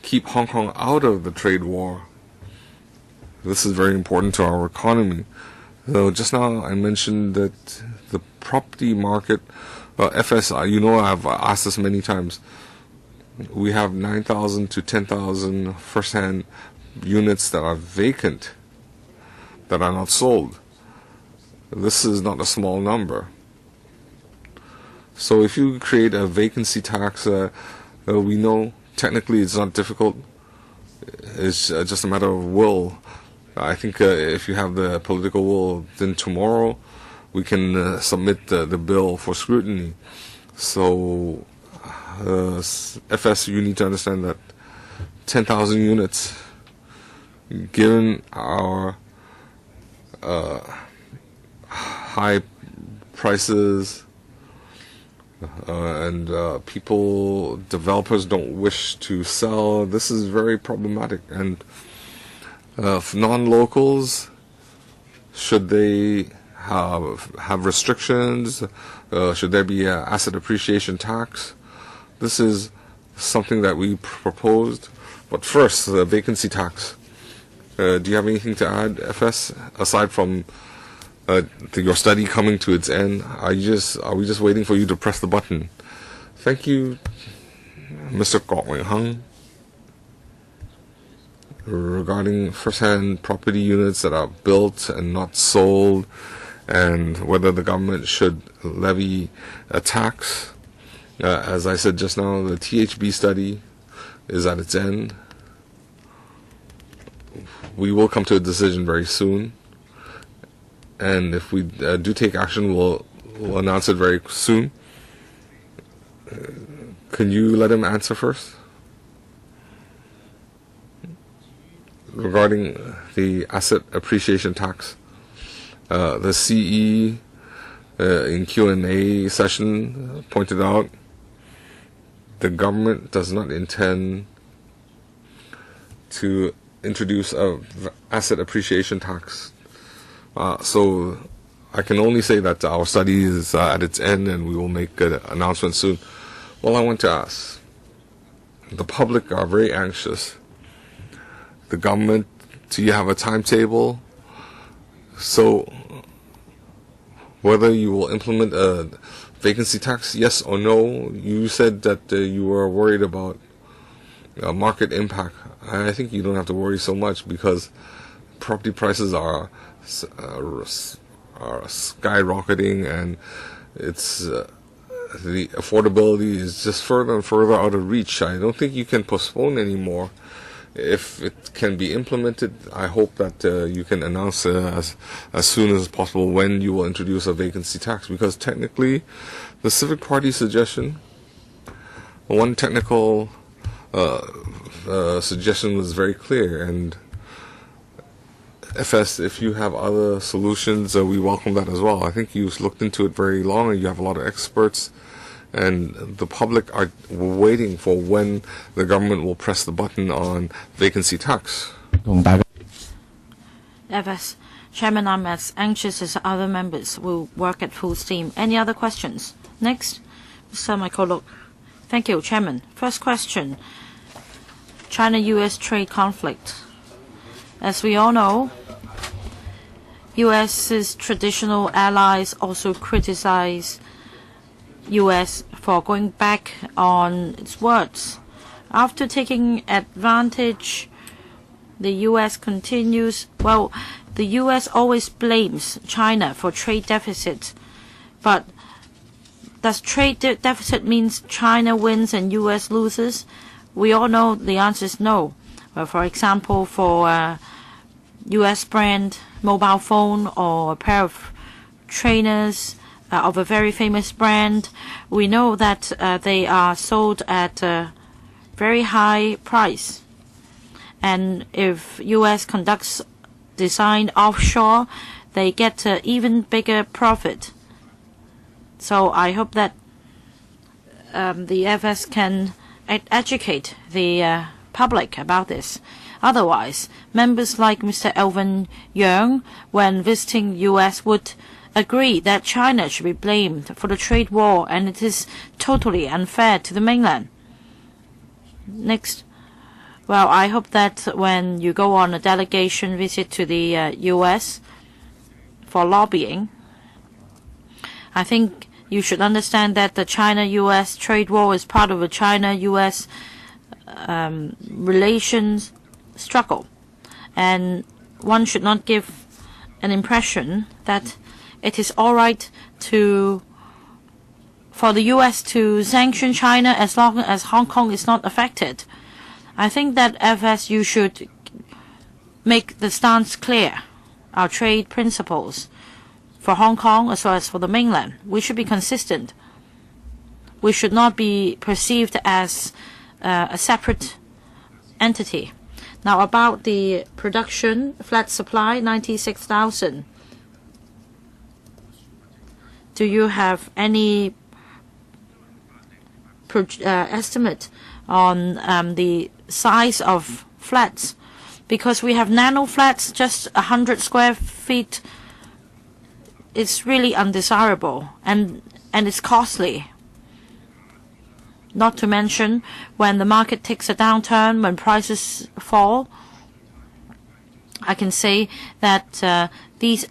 keep Hong Kong out of the trade war? This is very important to our economy. So just now I mentioned that the property market, FS, I've asked this many times. We have 9,000 to 10,000 first-hand units that are vacant, that are not sold. This is not a small number. So if you create a vacancy tax, we know technically it's not difficult. It's just a matter of will. I think if you have the political will, then tomorrow we can submit the bill for scrutiny. So FS, you need to understand that 10,000 units, given our high prices and developers don't wish to sell, this is very problematic. And non-locals, should they have restrictions? Should there be an asset appreciation tax? This is something that we proposed. But first, the vacancy tax. Do you have anything to add, FS, aside from your study coming to its end? Are we just waiting for you to press the button? Thank you, Mr. KWOK. Regarding first-hand property units that are built and not sold, and whether the government should levy a tax. As I said just now, the THB study is at its end. We will come to a decision very soon, and if we do take action, we'll announce it very soon. Can you let him answer first? Regarding the asset appreciation tax, the CE in Q&A session pointed out the government does not intend to introduce a asset appreciation tax. So I can only say that our study is at its end, and we will make an announcement soon. Well, I want to ask, the public are very anxious. The government, do you have a timetable? So whether you will implement a vacancy tax, yes or no? You said that you were worried about market impact. I think you don't have to worry so much, because property prices are skyrocketing, and it's the affordability is just further and further out of reach. I don't think you can postpone anymore. if it can be implemented, I hope that you can announce as soon as possible when you will introduce a vacancy tax, because technically the Civic Party suggestion, one technical suggestion was very clear, and FS, if you have other solutions, we welcome that as well. I think you've looked into it very long, and you have a lot of experts, and the public are waiting for when the government will press the button on vacancy tax. FS Chairman, I'm as anxious as other members will work at full steam. Any other questions? Next, Mr. KWOK. Thank you, Chairman. First question, China-U.S. trade conflict. As we all know, U.S.'s traditional allies also criticize U.S. for going back on its words. After taking advantage, the U.S. continues, well, the U.S. always blames China for trade deficit, but does trade deficit means China wins and U.S. loses? We all know the answer is no. Well, for example, for U.S. brand mobile phone or a pair of trainers of a very famous brand, we know that they are sold at a very high price. And if U.S. conducts design offshore, they get an even bigger profit. So I hope that the FS can educate the public about this. Otherwise, members like Mr. Alvin Yang, when visiting U.S., would agree that China should be blamed for the trade war, and it is totally unfair to the mainland. Next, well, I hope that when you go on a delegation visit to the U.S. for lobbying, I think you should understand that the China-U.S. trade war is part of a China-U.S. relations struggle, and one should not give an impression that it is all right for the U.S. to sanction China as long as Hong Kong is not affected. I think that FSU should make the stance clear, our trade principles for Hong Kong as well as for the mainland. We should be consistent. We should not be perceived as a separate entity. Now, about the production, flat supply, 96,000. Do you have any estimate on the size of flats? Because we have nano flats, just 100 square feet. It's really undesirable, and it's costly. Not to mention, when the market takes a downturn, when prices fall, I can say that these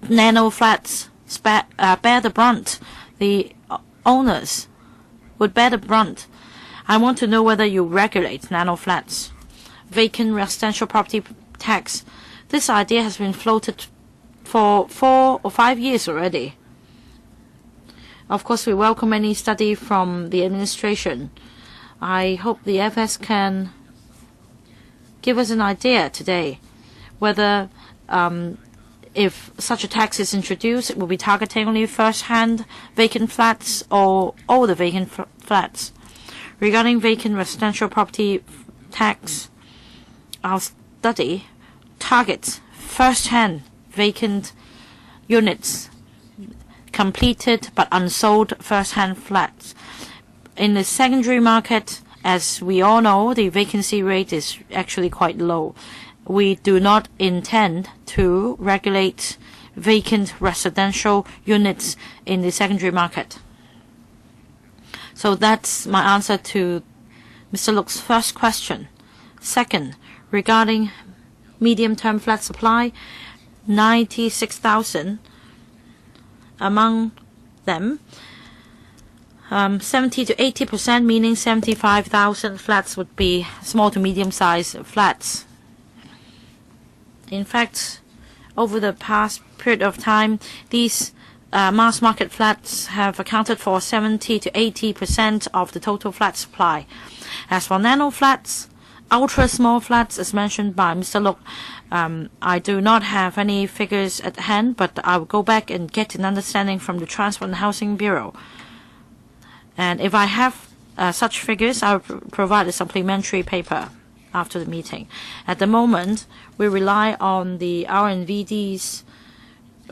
nano flats bear the brunt. The owners would bear the brunt. I want to know whether you regulate nano flats. Vacant residential property tax. This idea has been floated for 4 or 5 years already. Of course, we welcome any study from the administration. I hope the FS can give us an idea today whether if such a tax is introduced, it will be targeting only first-hand vacant flats or all the vacant flats. Regarding vacant residential property tax, our study targets first-hand vacant units, completed but unsold first-hand flats. In the secondary market, as we all know, the vacancy rate is actually quite low. We do not intend to regulate vacant residential units in the secondary market. So that's my answer to Mr. Look's first question. Second, regarding medium-term flat supply, 96,000. Among them, 70 to 80%, meaning 75,000 flats would be small to medium-sized flats. In fact, over the past period of time, these mass market flats have accounted for 70 to 80% of the total flat supply. As for nano flats, ultra small flats, as mentioned by Mr. Look, I do not have any figures at hand, but I will go back and get an understanding from the Transport and Housing Bureau. And if I have such figures, I will provide a supplementary paper after the meeting. At the moment, we rely on the RNVD's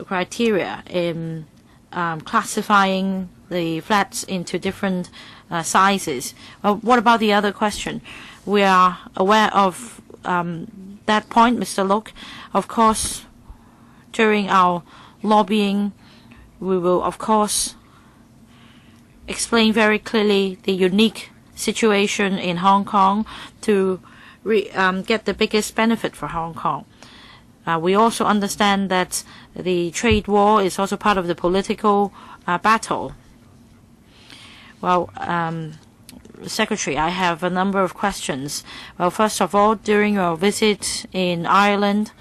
criteria in classifying the flats into different sizes. What about the other question? We are aware of that point, Mr. Look. Of course, during our lobbying, we will, of course, explain very clearly the unique situation in Hong Kong to get the biggest benefit for Hong Kong. We also understand that the trade war is also part of the political battle. Well, Secretary, I have a number of questions. Well, first of all, during your visit in Ireland,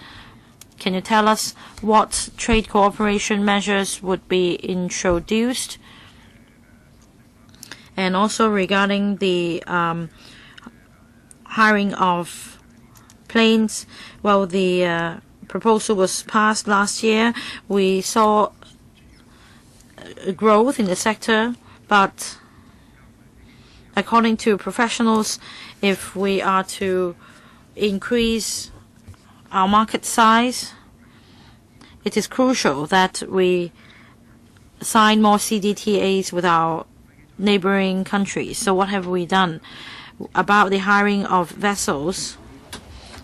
can you tell us what trade cooperation measures would be introduced? And also regarding the hiring of planes, well, the proposal was passed last year. We saw growth in the sector, but according to professionals, if we are to increase our market size, it is crucial that we sign more CDTAs with our neighboring countries. So what have we done about the hiring of vessels?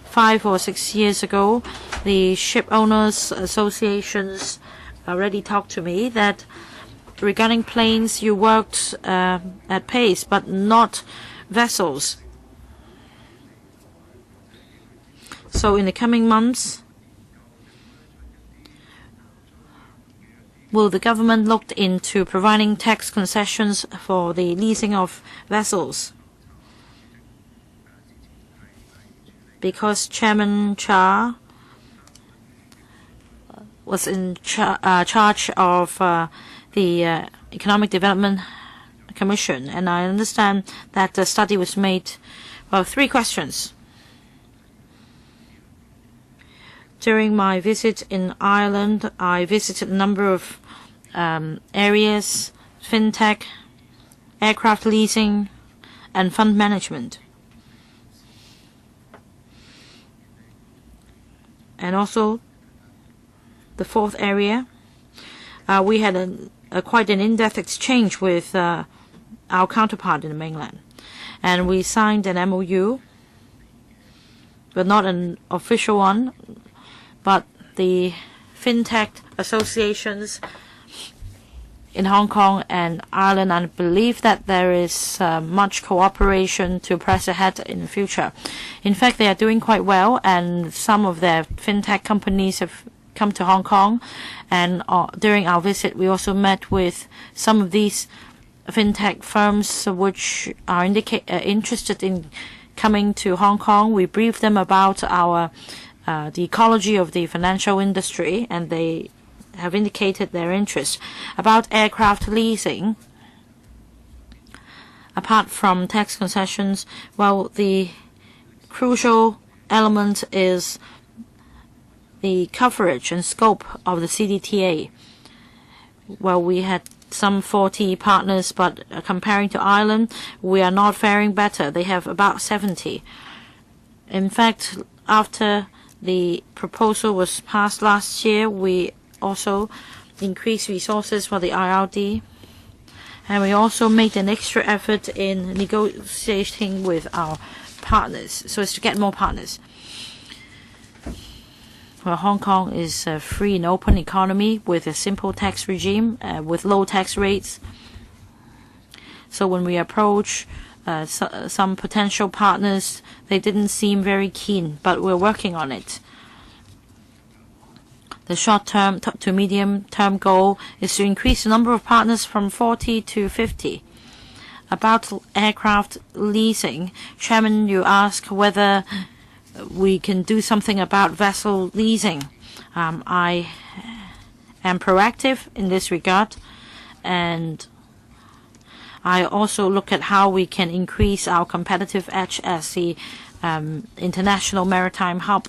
5 or 6 years ago, the ship owners associations already talked to me that regarding planes, you worked at pace, but not vessels. So in the coming months, will the government look into providing tax concessions for the leasing of vessels? Because Chairman Cha was in charge of the Economic Development Commission, and I understand that the study was made. Well, 3 questions. During my visit in Ireland, I visited a number of areas: fintech, aircraft leasing, and fund management. And also, the 4th area, we had quite an in-depth exchange with our counterpart in the mainland. And we signed an MOU, but not an official one, but the fintech associations in Hong Kong and Ireland, and I believe that there is much cooperation to press ahead in the future. In fact, they are doing quite well, and some of their fintech companies have come to Hong Kong, and during our visit we also met with some of these fintech firms which are interested in coming to Hong Kong. We briefed them about our the ecology of the financial industry, and they have indicated their interest. About aircraft leasing, apart from tax concessions, well, the crucial element is the coverage and scope of the CDTA. Well, we had some 40 partners, but comparing to Ireland, we are not faring better. They have about 70. In fact, after the proposal was passed last year, we also increased resources for the IRD, and we also made an extra effort in negotiating with our partners so as to get more partners. Well, Hong Kong is a free and open economy with a simple tax regime with low tax rates. So when we approach some potential partners, they didn't seem very keen, but we're working on it. The short-term to medium-term goal is to increase the number of partners from 40 to 50. About aircraft leasing, Chairman, you ask whether we can do something about vessel leasing. I am proactive in this regard, and I also look at how we can increase our competitive edge as the international maritime hub.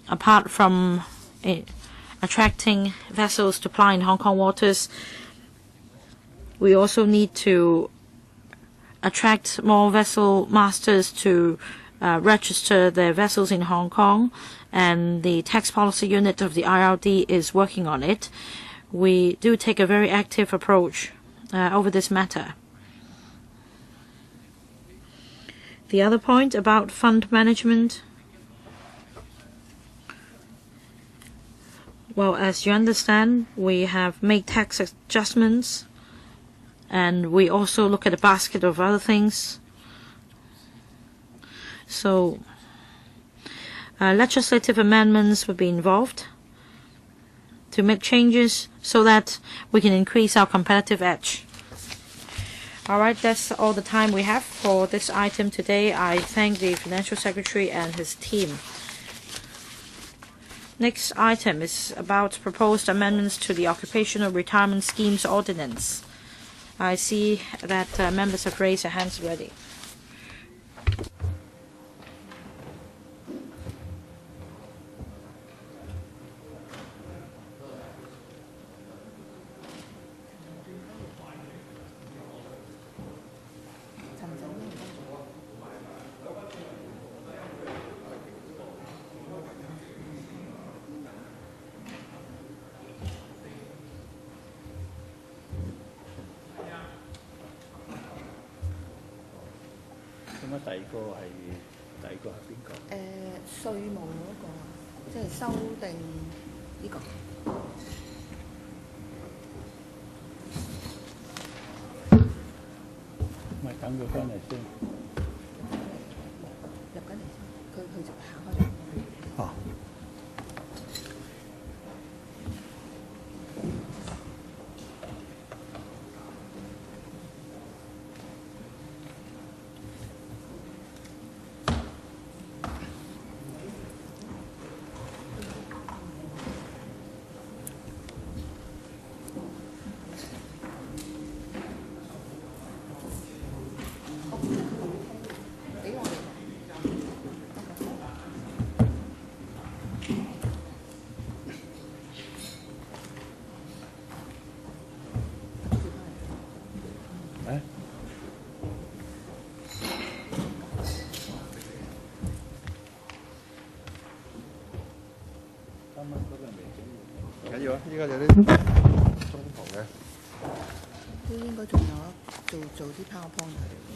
Apart from attracting vessels to ply in Hong Kong waters, we also need to attract more vessel masters to register their vessels in Hong Kong, and the tax policy unit of the IRD is working on it. We do take a very active approach over this matter. The other point about fund management, well, as you understand, we have made tax adjustments, and we also look at a basket of other things. So legislative amendments will be involved to make changes so that we can increase our competitive edge. All right, that's all the time we have for this item today. I thank the Financial Secretary and his team. Next item is about proposed amendments to the Occupational Retirement Schemes Ordinance. I see that members have raised their hands already.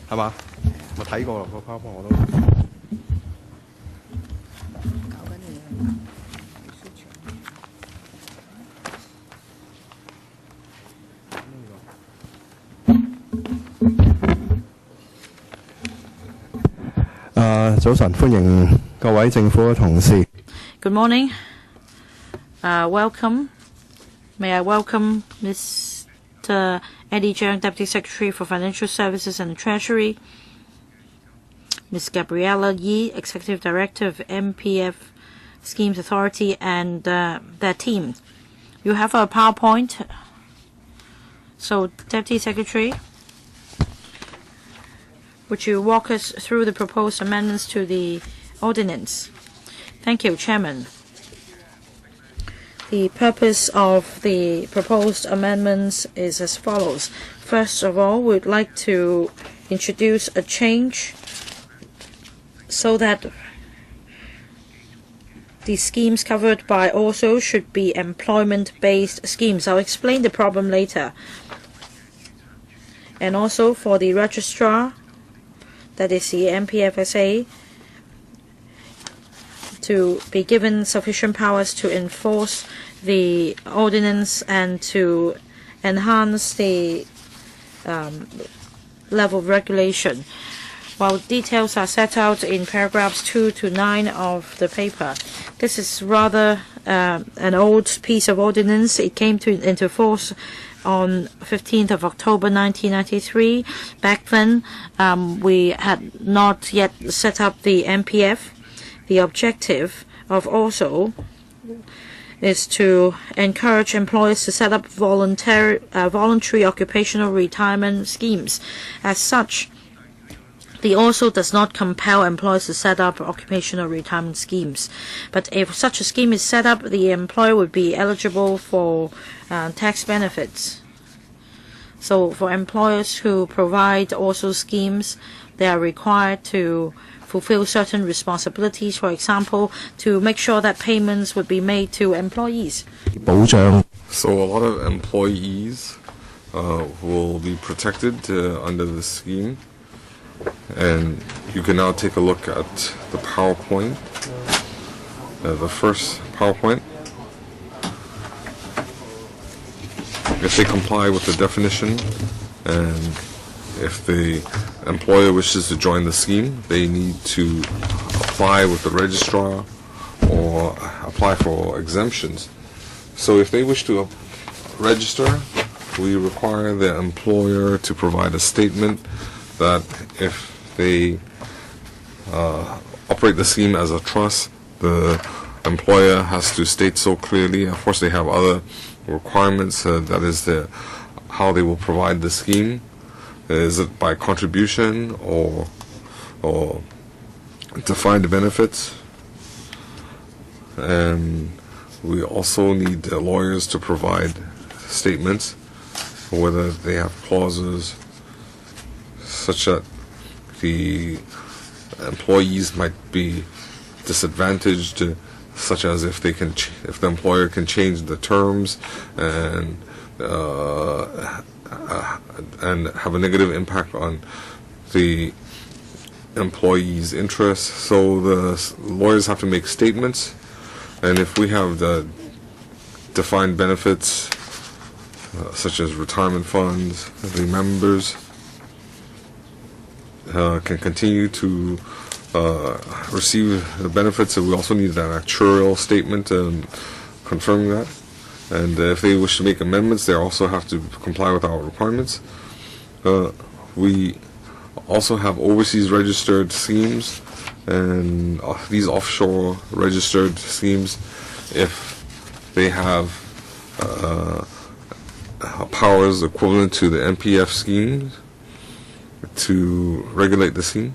係嘛？我睇過個 PowerPoint 我都搞緊嘢。早晨，歡迎各位政府嘅同事。Good morning. Welcome. May I welcome Mr. Eddie Jiang, Deputy Secretary for Financial Services and Treasury, Ms. Gabriella Yi, Executive Director of MPF Schemes Authority, and their team. You have a PowerPoint. So, Deputy Secretary, would you walk us through the proposed amendments to the ordinance? Thank you, Chairman. The purpose of the proposed amendments is as follows. First of all, we'd like to introduce a change so that the schemes covered by also should be employment-based schemes. I'll explain the problem later. And also for the registrar, that is the MPFSA, to be given sufficient powers to enforce the ordinance and to enhance the level of regulation. While details are set out in paragraphs 2 to 9 of the paper. This is rather an old piece of ordinance. It came into force on 15th of October 1993. Back then, we had not yet set up the MPF. The objective of also is to encourage employers to set up voluntary occupational retirement schemes. As such, It also does not compel employers to set up occupational retirement schemes. But if such a scheme is set up, the employer would be eligible for tax benefits. So for employers who provide also schemes, they are required to fulfill certain responsibilities, for example, to make sure that payments would be made to employees. So a lot of employees will be protected under the scheme. And you can now take a look at the PowerPoint, the first PowerPoint. If they comply with the definition, and if the employer wishes to join the scheme, they need to apply with the registrar or apply for exemptions. So if they wish to register, we require the employer to provide a statement that if they operate the scheme as a trust, the employer has to state so clearly. Of course, they have other requirements. That is how they will provide the scheme. Is it by contribution or defined benefits? And we also need lawyers to provide statements, whether they have clauses such that the employees might be disadvantaged, such as if the employer can change the terms and have a negative impact on the employees' interests. So the lawyers have to make statements, and if we have the defined benefits, such as retirement funds, the members can continue to receive the benefits. And we also need an actuarial statement confirming that. And if they wish to make amendments, they also have to comply with our requirements. We also have overseas registered schemes, and these offshore registered schemes, if they have powers equivalent to the NPF scheme to regulate the scheme,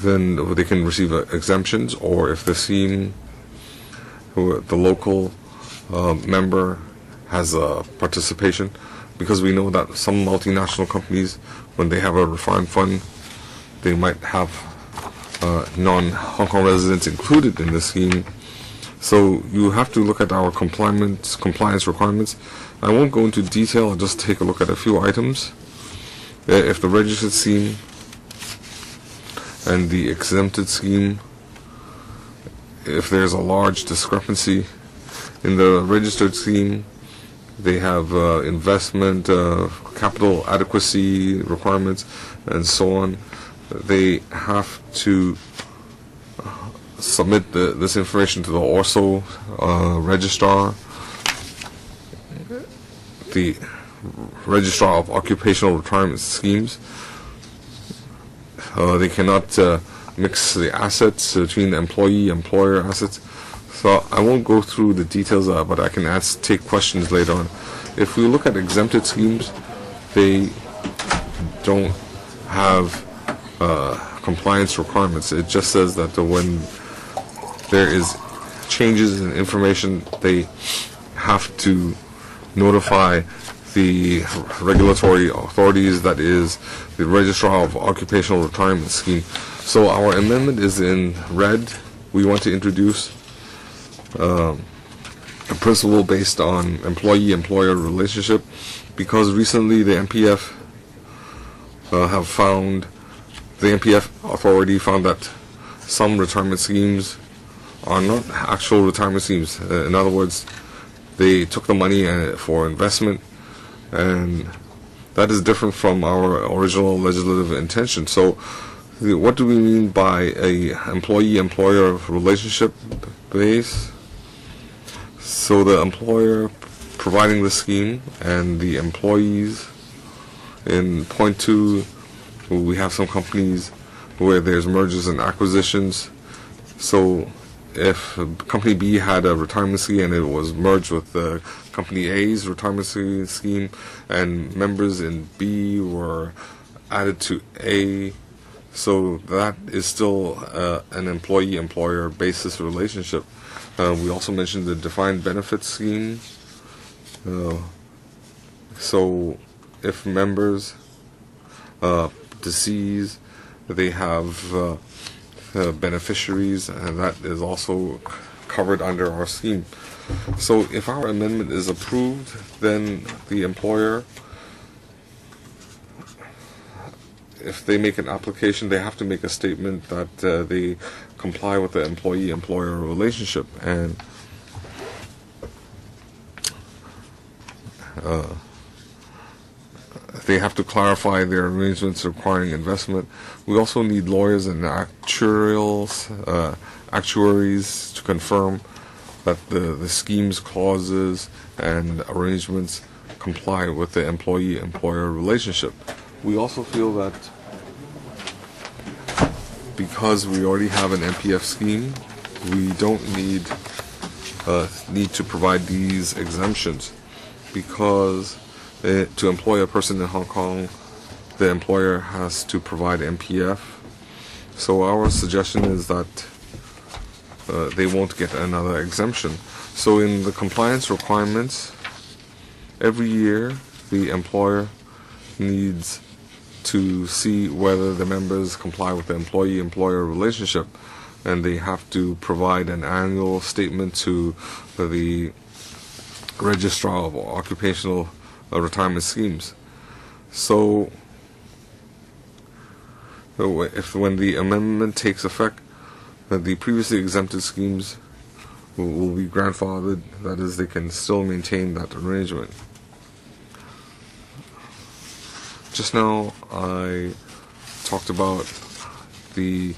then they can receive exemptions. Or if the scheme, the local member has a participation, because we know that some multinational companies, when they have a refined fund, they might have non-Hong Kong residents included in the scheme. So you have to look at our compliance requirements. I won't go into detail. I'll just take a look at a few items. If the registered scheme and the exempted scheme, if there's a large discrepancy in the registered scheme, they have investment, capital adequacy requirements, and so on. They have to submit this information to the ORSO registrar, the Registrar of Occupational Retirement Schemes. They cannot mix the assets between employee-employer assets. So I won't go through the details of that, but I can take questions later on. If we look at exempted schemes, they don't have compliance requirements. It just says that when there is changes in information, they have to notify the regulatory authorities, that is the Registrar of Occupational Retirement Scheme. So our amendment is in red. We want to introduce a principle based on employee-employer relationship, because recently the NPF the NPF authority found that some retirement schemes are not actual retirement schemes. In other words, they took the money for investment, and that is different from our original legislative intention. So what do we mean by a employee-employer relationship base? So the employer providing the scheme and the employees. In point 2, we have some companies where there's mergers and acquisitions. So if Company B had a retirement scheme and it was merged with Company A's retirement scheme, and members in B were added to A, So that is still an employee-employer basis relationship. We also mentioned the defined benefit scheme. So if members decease, they have beneficiaries, and that is also covered under our scheme. So if our amendment is approved, then the employer, if they make an application, they have to make a statement that they comply with the employee-employer relationship, and they have to clarify their arrangements requiring investment. We also need lawyers and actuaries to confirm that the scheme's clauses and arrangements comply with the employee-employer relationship. We also feel that because we already have an MPF scheme, we don't need to provide these exemptions, because to employ a person in Hong Kong, the employer has to provide MPF. So our suggestion is that they won't get another exemption. So in the compliance requirements, every year the employer needs to see whether the members comply with the employee-employer relationship, and they have to provide an annual statement to the Registrar of Occupational Retirement Schemes. So when the amendment takes effect, the previously exempted schemes will be grandfathered. That is, they can still maintain that arrangement. Just now I talked about the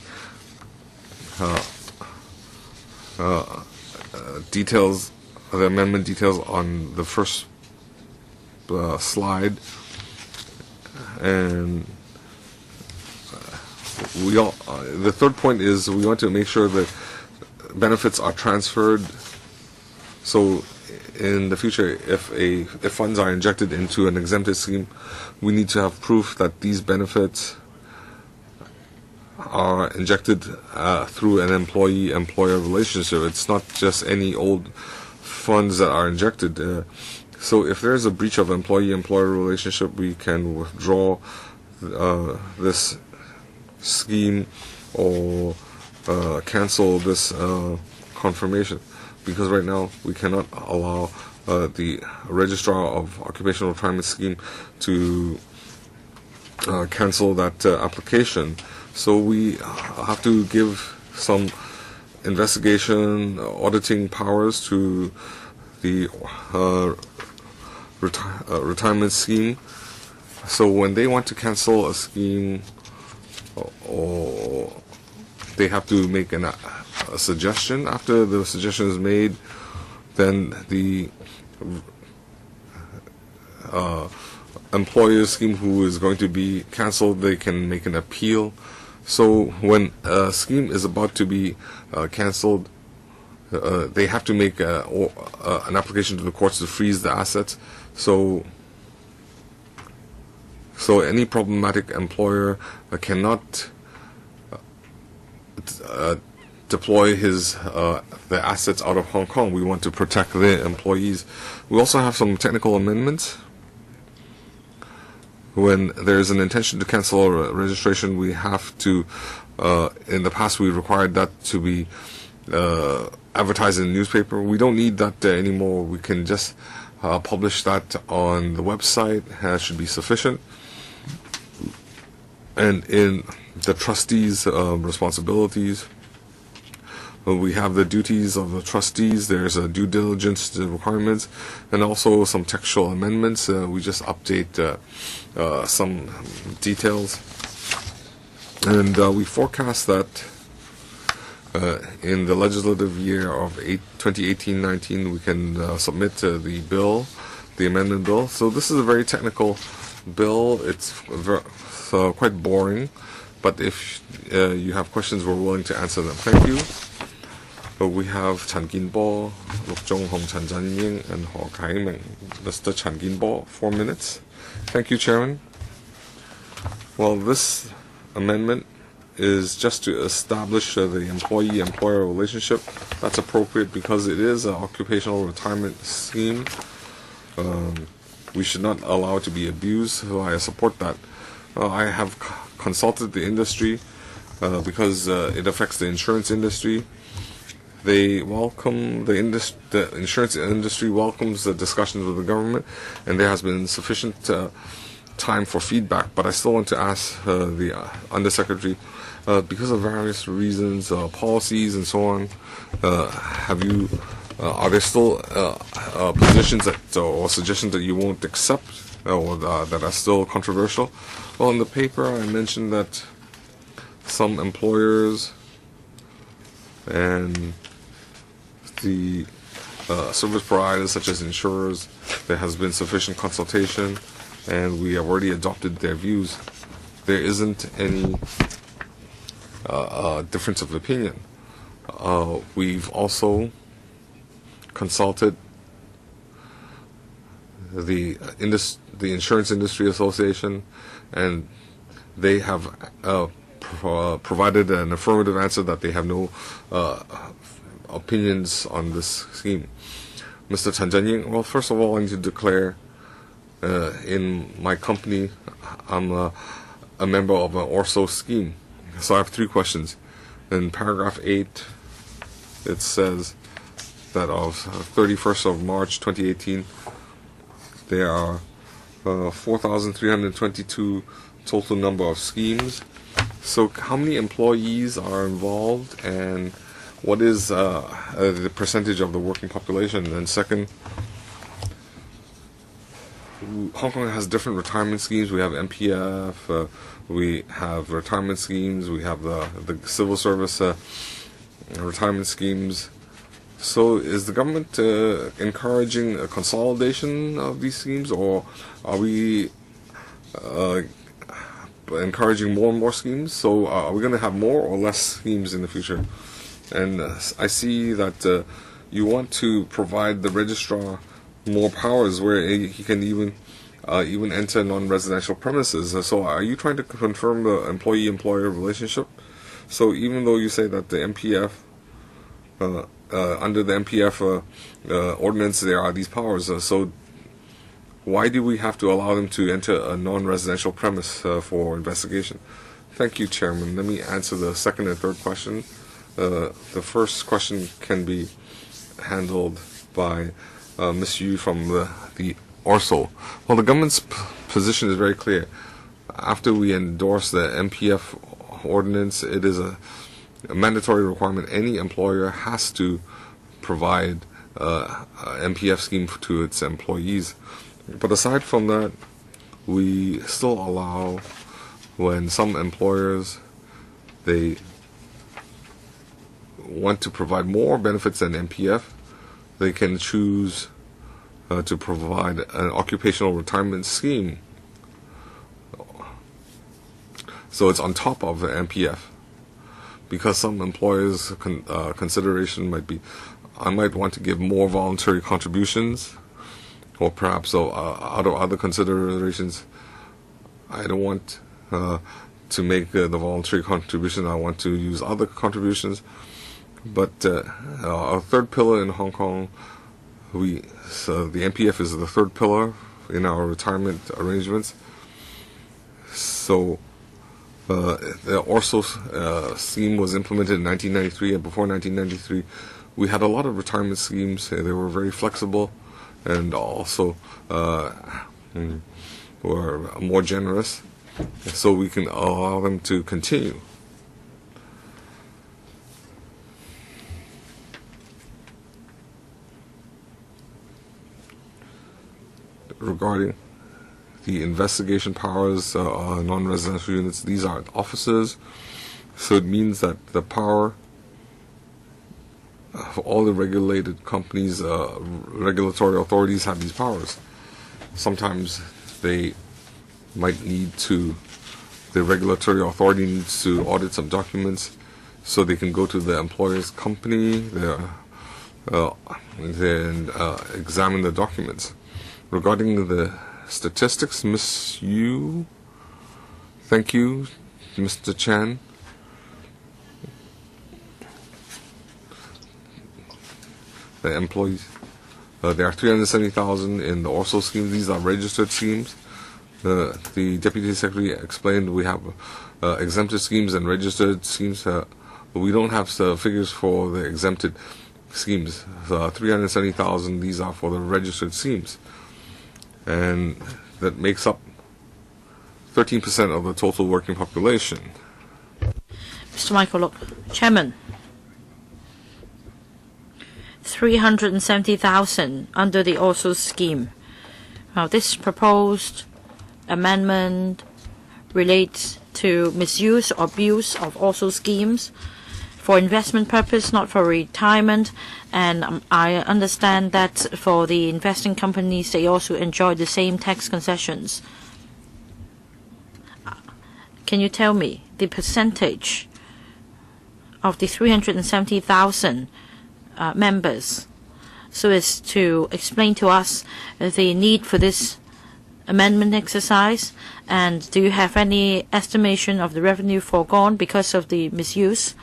details, the amendment details on the first slide, and the third point is we want to make sure that benefits are transferred. So in the future, if funds are injected into an exempted scheme, we need to have proof that these benefits are injected through an employee-employer relationship. It's not just any old funds that are injected. So if there is a breach of employee-employer relationship, we can withdraw this scheme or cancel this confirmation, because right now we cannot allow the Registrar of Occupational Retirement Scheme to cancel that application. So we have to give some investigation, auditing powers to the retirement scheme. So when they want to cancel a scheme, or they have to make a suggestion. After the suggestion is made, then the employer scheme who is going to be cancelled, they can make an appeal. So when a scheme is about to be cancelled, they have to make an application to the courts to freeze the assets. So any problematic employer cannot deploy the assets out of Hong Kong. We want to protect the employees. We also have some technical amendments. When there is an intention to cancel a registration, we have to, in the past we required that to be advertised in the newspaper. We don't need that anymore. We can just publish that on the website. That should be sufficient. And in the trustees' responsibilities, we have the duties of the trustees. There's a due diligence requirements, and also some textual amendments. We just update some details, and we forecast that in the legislative year of 2018-19, we can submit the bill, the amendment bill. So this is a very technical bill. It's quite boring, but if you have questions, we're willing to answer them. Thank you. We have Chan Kin-bo, Luk Jong-hong, Chan Jan-ying, and Ho Kai-ming. Mr. Chan Kin-bo, 4 minutes. Thank you, Chairman. Well, this amendment is just to establish the employee-employer relationship. That's appropriate because it is an occupational retirement scheme. We should not allow it to be abused, so I support that. I have consulted the industry because it affects the insurance industry. They welcome the insurance industry welcomes the discussions with the government, and there has been sufficient time for feedback. But I still want to ask the Undersecretary, because of various reasons, policies and so on, are there still positions that or suggestions that you won't accept or that are still controversial? Well, in the paper I mentioned that some employers and the service providers such as insurers, there has been sufficient consultation and we have already adopted their views. There isn't any difference of opinion. We've also consulted the Insurance Industry Association, and they have provided an affirmative answer that they have no opinions on this scheme. Mr. Chen Zhenying, well, first of all, I need to declare in my company I'm a member of an ORSO scheme. So I have 3 questions. In paragraph 8, it says that of 31st of March 2018, there are 4,322 total number of schemes. So how many employees are involved, and what is the percentage of the working population? And second, Hong Kong has different retirement schemes. We have MPF, we have retirement schemes, we have the civil service retirement schemes. So is the government encouraging a consolidation of these schemes, or are we encouraging more and more schemes? So are we going to have more or less schemes in the future? And I see that you want to provide the registrar more powers where he can even enter non-residential premises. So are you trying to confirm the employee-employer relationship? So even though you say that the MPF, under the MPF ordinance, there are these powers, so why do we have to allow them to enter a non-residential premise for investigation? Thank you, Chairman. Let me answer the second and third question. The first question can be handled by Ms. Yu from the ORSO. Well, the government's position is very clear. After we endorse the MPF ordinance, it is a mandatory requirement. Any employer has to provide a MPF scheme to its employees. But aside from that, we still allow, when some employers, they want to provide more benefits than MPF, they can choose to provide an occupational retirement scheme. So it's on top of the MPF. Because some employers' consideration might be, I might want to give more voluntary contributions, or perhaps out of other considerations, I don't want to make the voluntary contribution, I want to use other contributions. But our third pillar in Hong Kong, so the MPF is the third pillar in our retirement arrangements. So the ORSO scheme was implemented in 1993, and before 1993, we had a lot of retirement schemes. They were very flexible, and also were more generous, so we can allow them to continue. Regarding the investigation powers on non-residential units, these are officers, so it means that the power of all the regulated companies, regulatory authorities have these powers. Sometimes they might need to, the regulatory authority needs to audit some documents, so they can go to the employer's company, then examine the documents. Regarding the statistics, Ms. Yu, thank you, Mr. Chan. the employees. There are 370,000 in the ORSO schemes. These are registered schemes. The Deputy Secretary explained we have exempted schemes and registered schemes, but we don't have figures for the exempted schemes. 370,000, these are for the registered schemes. And that makes up 13% of the total working population. Mr. Michael Look, Chairman. 370,000 under the ORSO scheme. Now, this proposed amendment relates to misuse or abuse of ORSO schemes for investment purpose, not for retirement. And I understand that for the investing companies, they also enjoy the same tax concessions. Can you tell me the percentage of the 370,000 members, so as to explain to us the need for this amendment exercise? And do you have any estimation of the revenue foregone because of the misuse?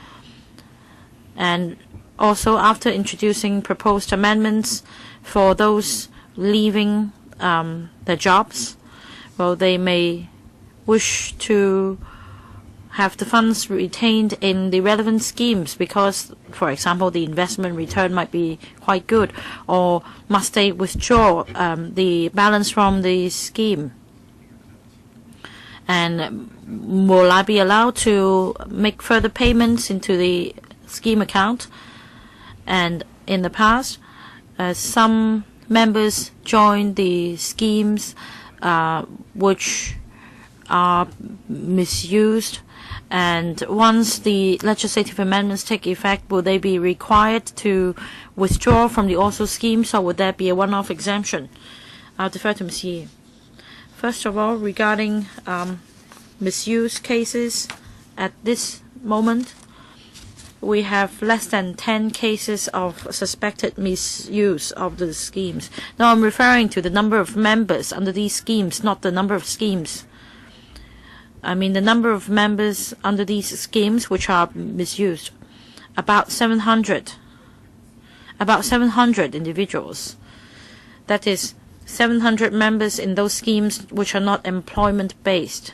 And also, after introducing proposed amendments for those leaving their jobs, well, they may wish to have the funds retained in the relevant schemes because, for example, the investment return might be quite good, or must they withdraw the balance from the scheme? And will I be allowed to make further payments into the scheme account? And in the past, some members joined the schemes which are misused. And once the legislative amendments take effect, will they be required to withdraw from the ORSO schemes, or would there be a one-off exemption? I'll defer to Ms. Yee. First of all, regarding misuse cases, at this moment, we have less than 10 cases of suspected misuse of the schemes. Now, I'm referring to the number of members under these schemes, not the number of schemes. I mean the number of members under these schemes which are misused. About 700 individuals. That is 700 members in those schemes which are not employment-based.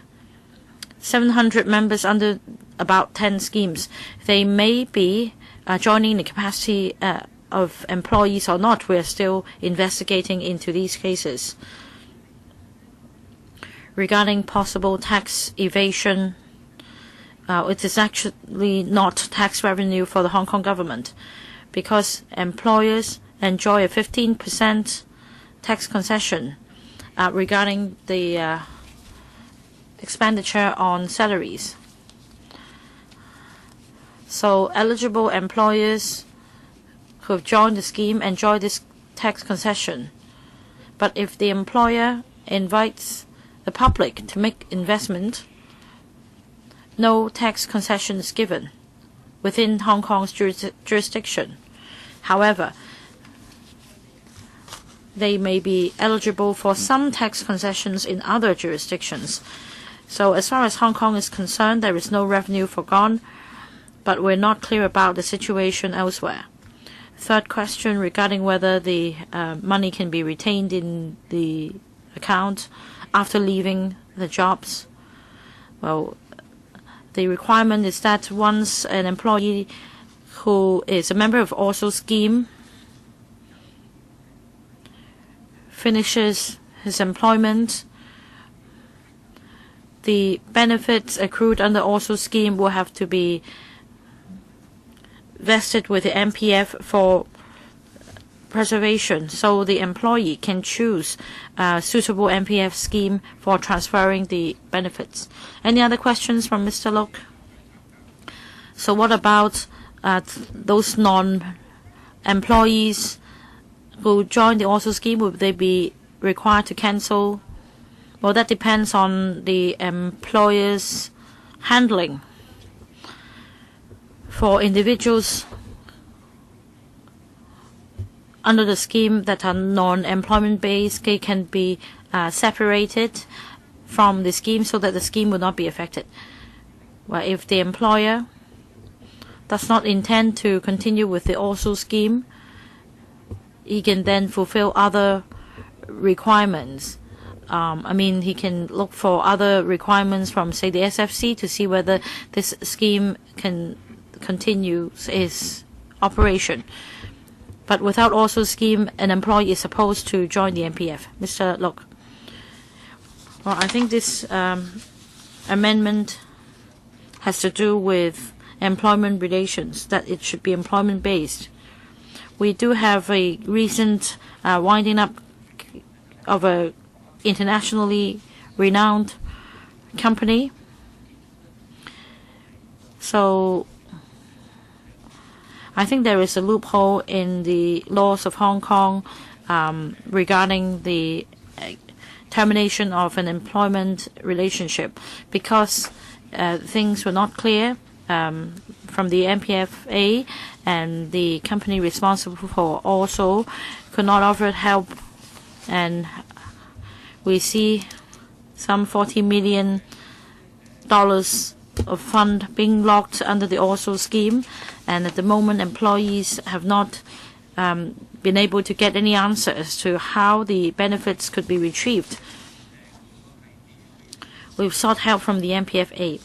700 members under about 10 schemes. They may be joining the capacity of employees or not. We are still investigating into these cases. Regarding possible tax evasion, it is actually not tax revenue for the Hong Kong government, because employers enjoy a 15% tax concession regarding the expenditure on salaries. So eligible employers who have joined the scheme enjoy this tax concession. But if the employer invites the public to make investment, no tax concession is given within Hong Kong's jurisdiction. However, they may be eligible for some tax concessions in other jurisdictions. So as far as Hong Kong is concerned, there is no revenue foregone, but we're not clear about the situation elsewhere. Third question regarding whether the money can be retained in the account after leaving the jobs. Well, the requirement is that once an employee who is a member of ORSO scheme finishes his employment, the benefits accrued under ORSO scheme will have to be vested with the MPF for preservation, so the employee can choose a suitable MPF scheme for transferring the benefits. Any other questions from Mr. Look? So what about those non-employees who join the ORSO scheme? Would they be required to cancel? Well, that depends on the employer's handling. For individuals under the scheme that are non-employment based, they can be separated from the scheme so that the scheme will not be affected. Well, if the employer does not intend to continue with the ORSO scheme, he can then fulfill other requirements. I mean, he can look for other requirements from, say, the SFC to see whether this scheme can continue its operation. But without also scheme, an employee is supposed to join the MPF. Mr. KWOK. Well, I think this amendment has to do with employment relations, that it should be employment-based. We do have a recent winding up of a internationally renowned company. So I think there is a loophole in the laws of Hong Kong regarding the termination of an employment relationship, because things were not clear from the MPFA, and the company responsible for also could not offer help, and we see some $40 million of fund being locked under the also scheme, and at the moment employees have not been able to get any answer as to how the benefits could be retrieved. We've sought help from the MPFA.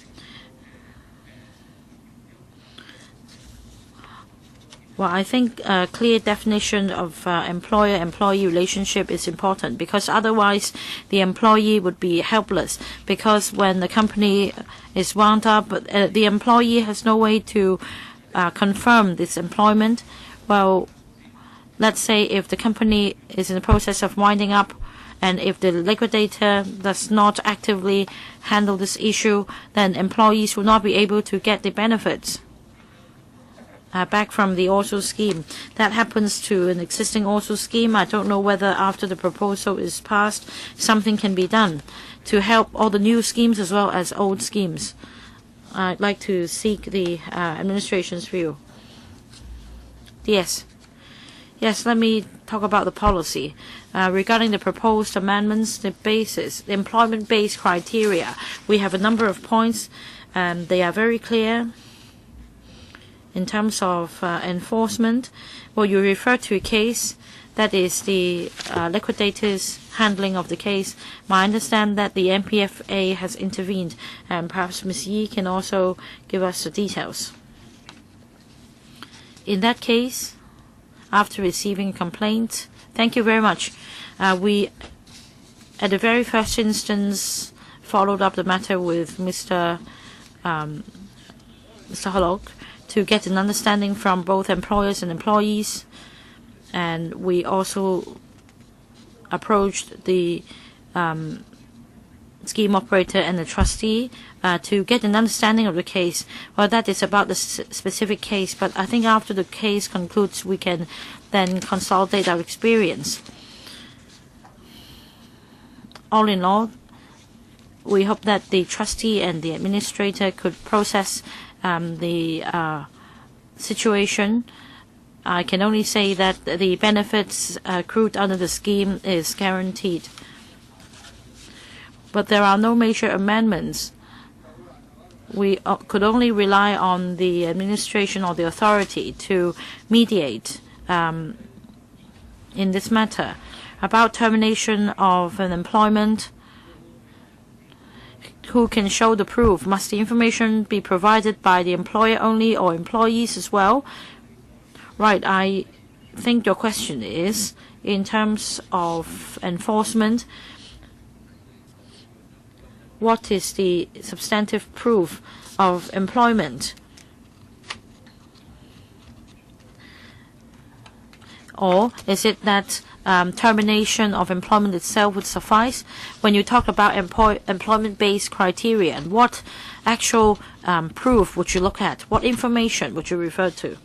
Well, I think a clear definition of employer-employee relationship is important, because otherwise the employee would be helpless, because when the company is wound up, the employee has no way to confirm this employment. Well, let's say if the company is in the process of winding up, and if the liquidator does not actively handle this issue, then employees will not be able to get the benefits back from the also scheme. That happens to an existing also scheme. I don't know whether after the proposal is passed, something can be done to help all the new schemes as well as old schemes. I'd like to seek the administration's view. Yes, let me talk about the policy. Regarding the proposed amendments, the employment-based criteria, we have a number of points, and they are very clear. In terms of enforcement, well, you refer to a case, that is the liquidator's handling of the case. I understand that the MPFA has intervened, and perhaps Ms. Yi can also give us the details. In that case, after receiving complaints, thank you very much. We, at the very first instance, followed up the matter with Mr. KWOK, to get an understanding from both employers and employees, and we also approached the scheme operator and the trustee to get an understanding of the case. Well, that is about the specific case, but I think after the case concludes, we can then consolidate our experience. All in all, we hope that the trustee and the administrator could process the situation. I can only say that the benefits accrued under the scheme is guaranteed. But there are no major amendments. We could only rely on the administration or the authority to mediate in this matter. About termination of an employment, who can show the proof? Must the information be provided by the employer only or employees as well? Right, I think your question is, in terms of enforcement, what is the substantive proof of employment? Or is it that termination of employment itself would suffice? When you talk about employment-based criteria, and what actual proof would you look at? What information would you refer to?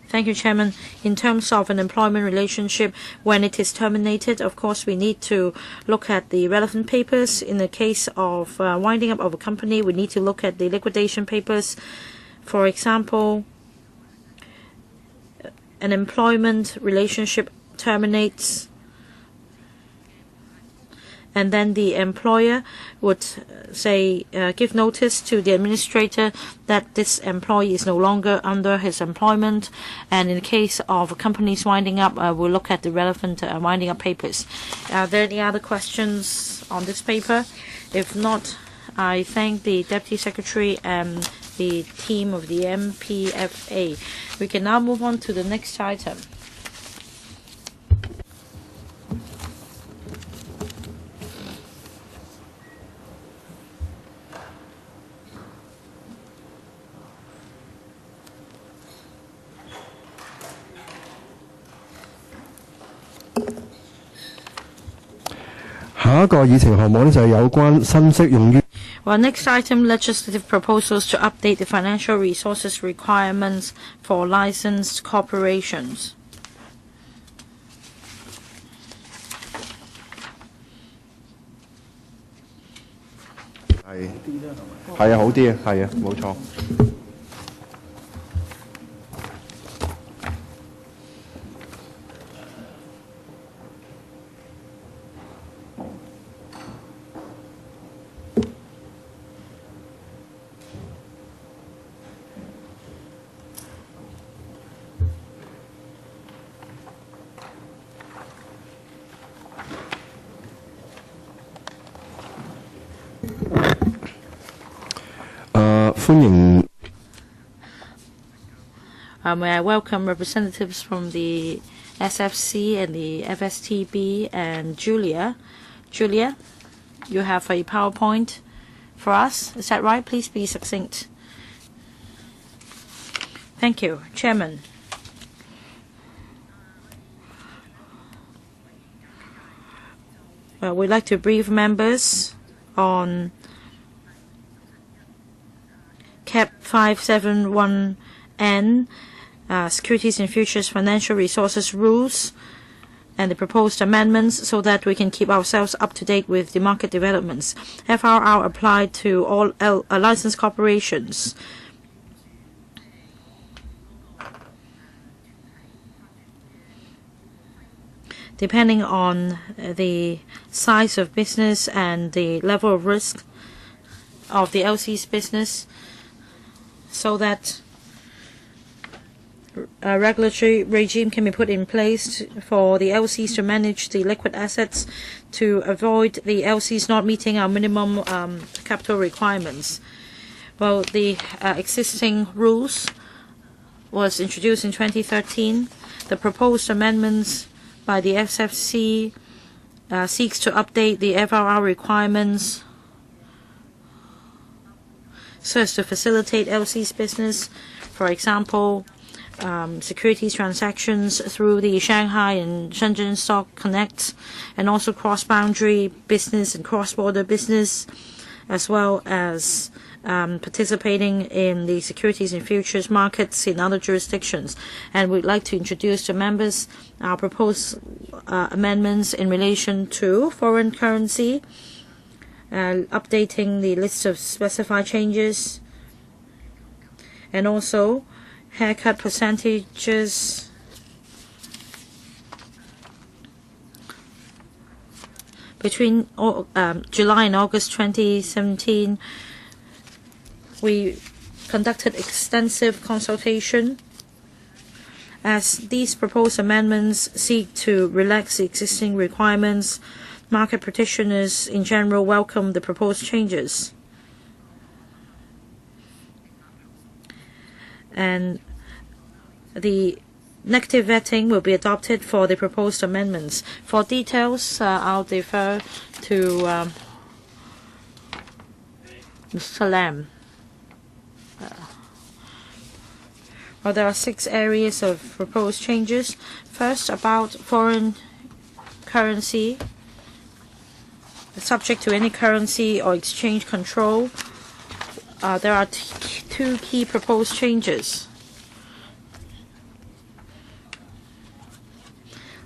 Thank you, Chairman. In terms of an employment relationship, when it is terminated, of course, we need to look at the relevant papers. In the case of winding up of a company, we need to look at the liquidation papers. For example, an employment relationship terminates and then the employer would say give notice to the administrator that this employee is no longer under his employment, and in the case of companies winding up, we'll look at the relevant winding up papers. Are there any other questions on this paper? If not, I thank the Deputy Secretary and the team of the MPFA. We can now move on to the next item. Well, next item, legislative proposals to update the financial resources requirements for licensed corporations. 係啊，好啲啊，係啊，冇錯。May I welcome representatives from the SFC and the FSTB and Julia. Julia, you have a PowerPoint for us. Is that right? Please be succinct. Thank you, Chairman. Well, we'd like to brief members on CAP 571N, Securities and Futures Financial Resources Rules, and the proposed amendments so that we can keep ourselves up to date with the market developments. FRR applied to all licensed corporations. Depending on the size of business and the level of risk of the LC's business, so that a regulatory regime can be put in place for the LCs to manage the liquid assets to avoid the LCs not meeting our minimum capital requirements. Well, the existing rules was introduced in 2013. The proposed amendments by the SFC seeks to update the FRR requirements so as to facilitate LC's business. For example, securities transactions through the Shanghai and Shenzhen Stock Connect, and also cross-boundary business and cross-border business, as well as participating in the securities and futures markets in other jurisdictions. And we'd like to introduce to members our proposed amendments in relation to foreign currency, updating the list of specified changes, and also haircut percentages between July and August 2017. We conducted extensive consultation as these proposed amendments seek to relax the existing requirements. Market practitioners in general welcome the proposed changes. And the negative vetting will be adopted for the proposed amendments. For details, I'll defer to Mr. Lam. Well, there are 6 areas of proposed changes. First, about foreign currency. Subject to any currency or exchange control, there are 2 key proposed changes.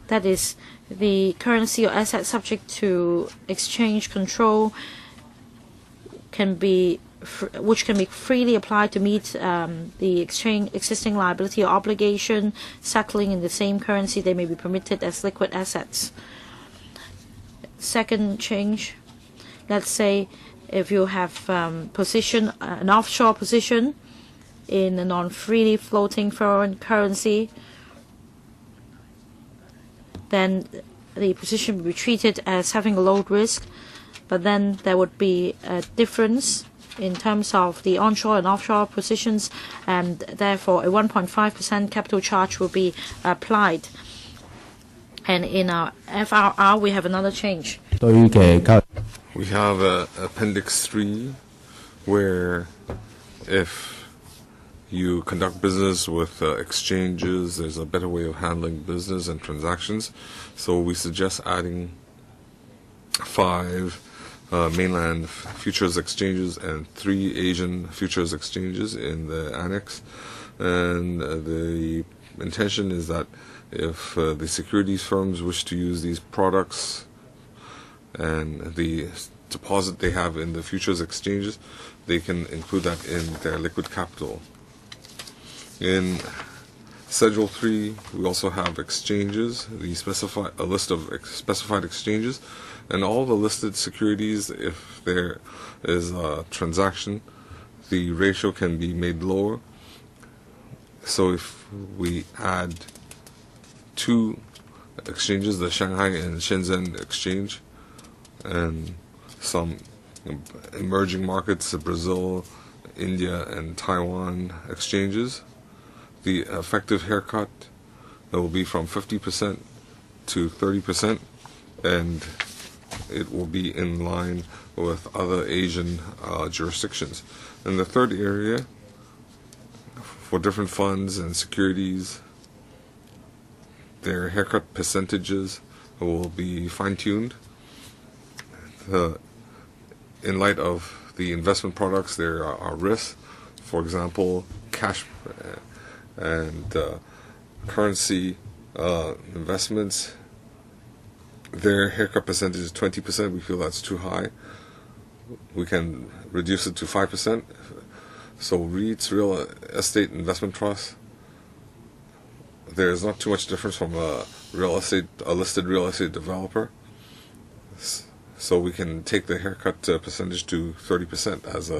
That is, the currency or asset subject to exchange control which can be freely applied to meet the existing liability or obligation settling in the same currency. They may be permitted as liquid assets. second change, let's say if you have an offshore position in a non-freely floating foreign currency, then the position would be treated as having a low risk, but then there would be a difference in terms of the onshore and offshore positions, and therefore a 1.5% capital charge will be applied. And in our FRR, we have another change. We have Appendix 3, where if you conduct business with exchanges, there's a better way of handling business and transactions. So we suggest adding 5 mainland futures exchanges and 3 Asian futures exchanges in the annex. And the intention is that if the securities firms wish to use these products and the deposit they have in the futures exchanges, they can include that in their liquid capital. In Schedule 3, we also have exchanges. We specify a list of specified exchanges, and all the listed securities, if there is a transaction, the ratio can be made lower. So if we add 2 exchanges, the Shanghai and Shenzhen exchange, and some emerging markets, Brazil, India, and Taiwan exchanges, the effective haircut will be from 50% to 30%, and it will be in line with other Asian jurisdictions. And the third area, for different funds and securities, their haircut percentages will be fine-tuned. In light of the investment products, there are risks. For example, cash and currency investments, their haircut percentage is 20%. We feel that's too high. We can reduce it to 5%. So REITs, real estate investment trusts, there's not too much difference from a listed real estate developer. So we can take the haircut percentage to 30% as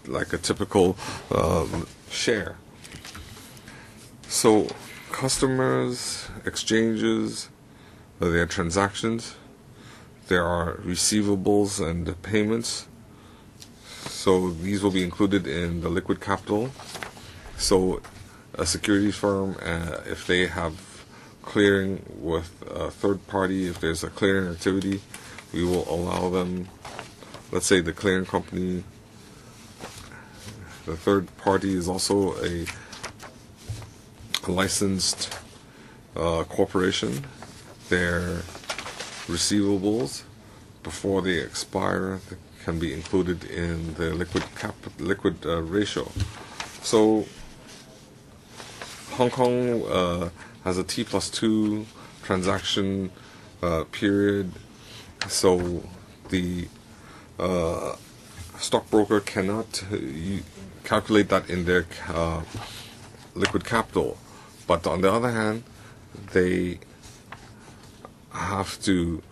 like a typical share. So customers, exchanges, their transactions, there are receivables and payments. So these will be included in the liquid capital. So a securities firm, if they have clearing with a third party, if there's a clearing activity, we will allow them, let's say the clearing company, the third party is also a licensed corporation. Their receivables, before they expire, can be included in the liquid ratio. So Hong Kong has a T+2 transaction period, so the stockbroker cannot calculate that in their liquid capital. But on the other hand, they have to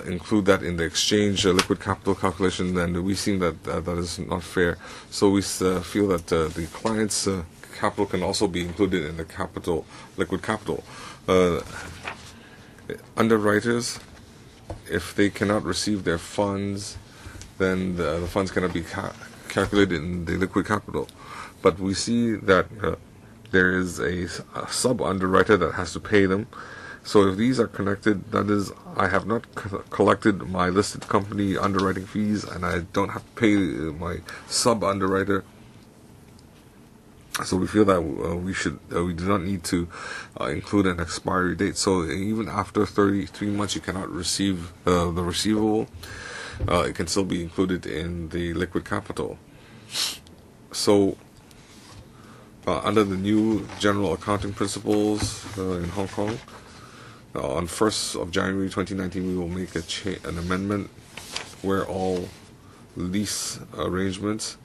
include that in the exchange liquid capital calculation, and we think that that is not fair. So we feel that the client's capital can also be included in the liquid capital. Underwriters, if they cannot receive their funds, then the funds cannot be calculated in the liquid capital. But we see that there is a sub-underwriter that has to pay them. So if these are connected, that is, I have not collected my listed company underwriting fees, and I don't have to pay my sub-underwriter. So we feel that we do not need to include an expiry date. So even after 33 months, you cannot receive the receivable. It can still be included in the liquid capital. So under the new general accounting principles in Hong Kong, on 1st of January 2019, we will make an amendment where all lease arrangements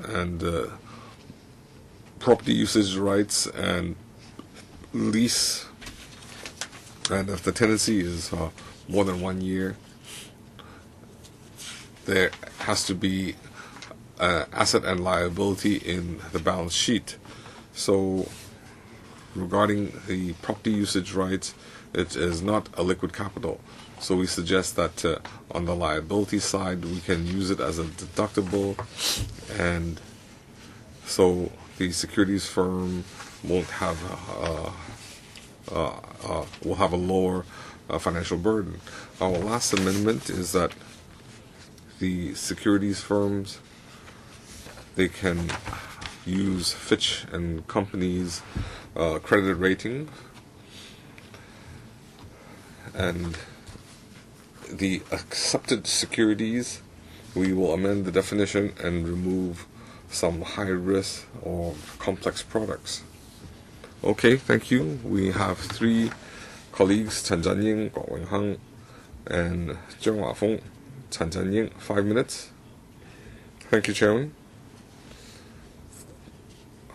and property usage rights and lease And if the tenancy is more than 1 year, there has to be asset and liability in the balance sheet. So regarding the property usage rights, it is not a liquid capital. So we suggest that on the liability side, we can use it as a deductible, and so the securities firm won't have will have a lower financial burden. Our last amendment is that the securities firms, they can use Fitch and Company's credit rating, and the accepted securities, we will amend the definition and remove some high risk or complex products. Okay, thank you. We have 3 colleagues, Chen Jianying, Kwok Hung, and Zheng Wafeng. Chen Jianying, 5 minutes. Thank you, Chairman.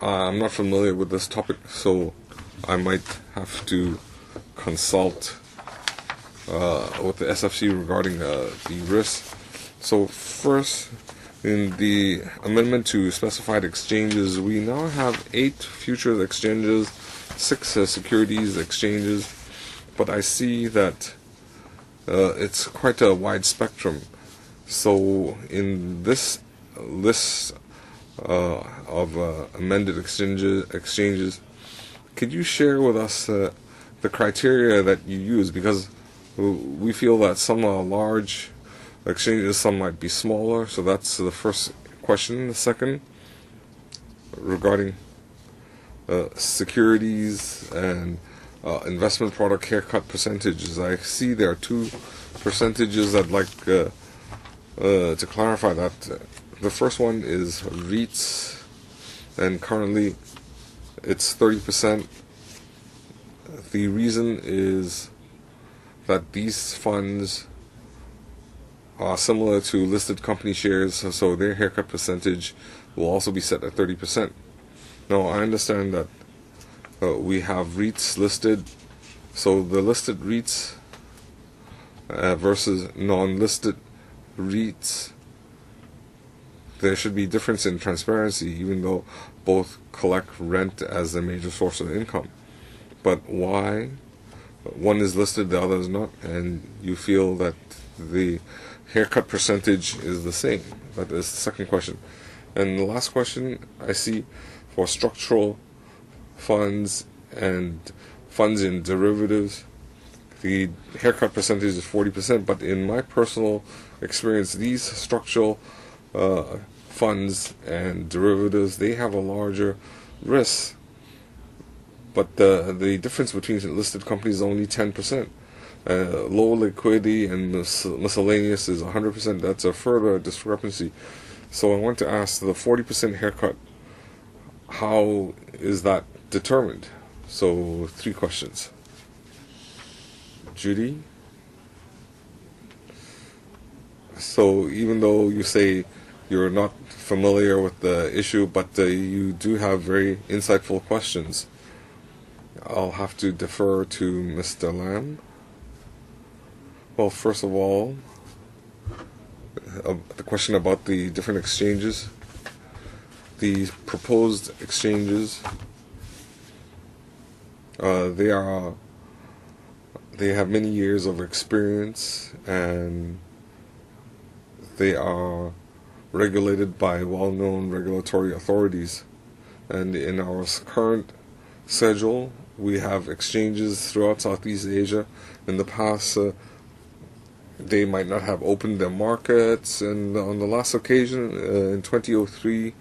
I'm not familiar with this topic, so I might have to consult with the SFC regarding the risk. So first, in the amendment to specified exchanges, we now have 8 futures exchanges, 6 securities exchanges, but I see that it's quite a wide spectrum. So in this list of amended exchanges, could you share with us the criteria that you use? Because we feel that some are large exchanges, some might be smaller. So that's the first question. The second, regarding securities and investment product haircut percentages, I see there are 2 percentages I'd like to clarify that. The first one is REITs, and currently it's 30%. The reason is that these funds are similar to listed company shares, so their haircut percentage will also be set at 30%. Now, I understand that we have REITs listed, so the listed REITs versus non-listed REITs, there should be difference in transparency, even though both collect rent as a major source of income. But why one is listed, the other is not, and you feel that the haircut percentage is the same? That is the second question. And the last question I see for structural funds and funds in derivatives, the haircut percentage is 40%, but in my personal experience, these structural funds and derivatives, they have a larger risk. But the difference between listed companies is only 10%. Low liquidity and miscellaneous is 100%. That's a further discrepancy. So I want to ask, the 40% haircut, how is that determined? So 3 questions. Judy? So even though you say you're not familiar with the issue, but you do have very insightful questions, I'll have to defer to Mr. Lam. Well, first of all, the question about the different exchanges. The proposed exchanges, they have many years of experience, and they are regulated by well-known regulatory authorities. And in our current schedule, we have exchanges throughout Southeast Asia. In the past, they might not have opened their markets, and on the last occasion, in 2003,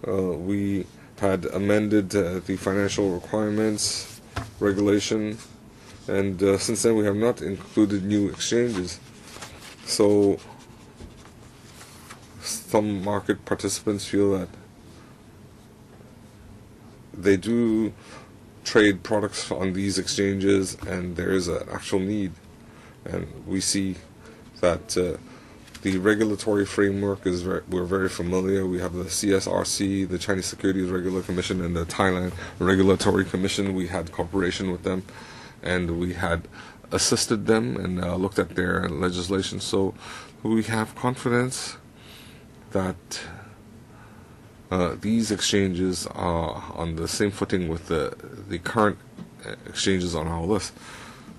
we had amended the financial requirements regulation, and since then we have not included new exchanges. So some market participants feel that they do trade products on these exchanges, and there is an actual need. And we see that the regulatory framework is we're very familiar. We have the CSRC, the Chinese Securities Regulatory Commission, and the Thailand Regulatory Commission. We had cooperation with them, and we had assisted them and looked at their legislation. So we have confidence that these exchanges are on the same footing with the current exchanges on our list.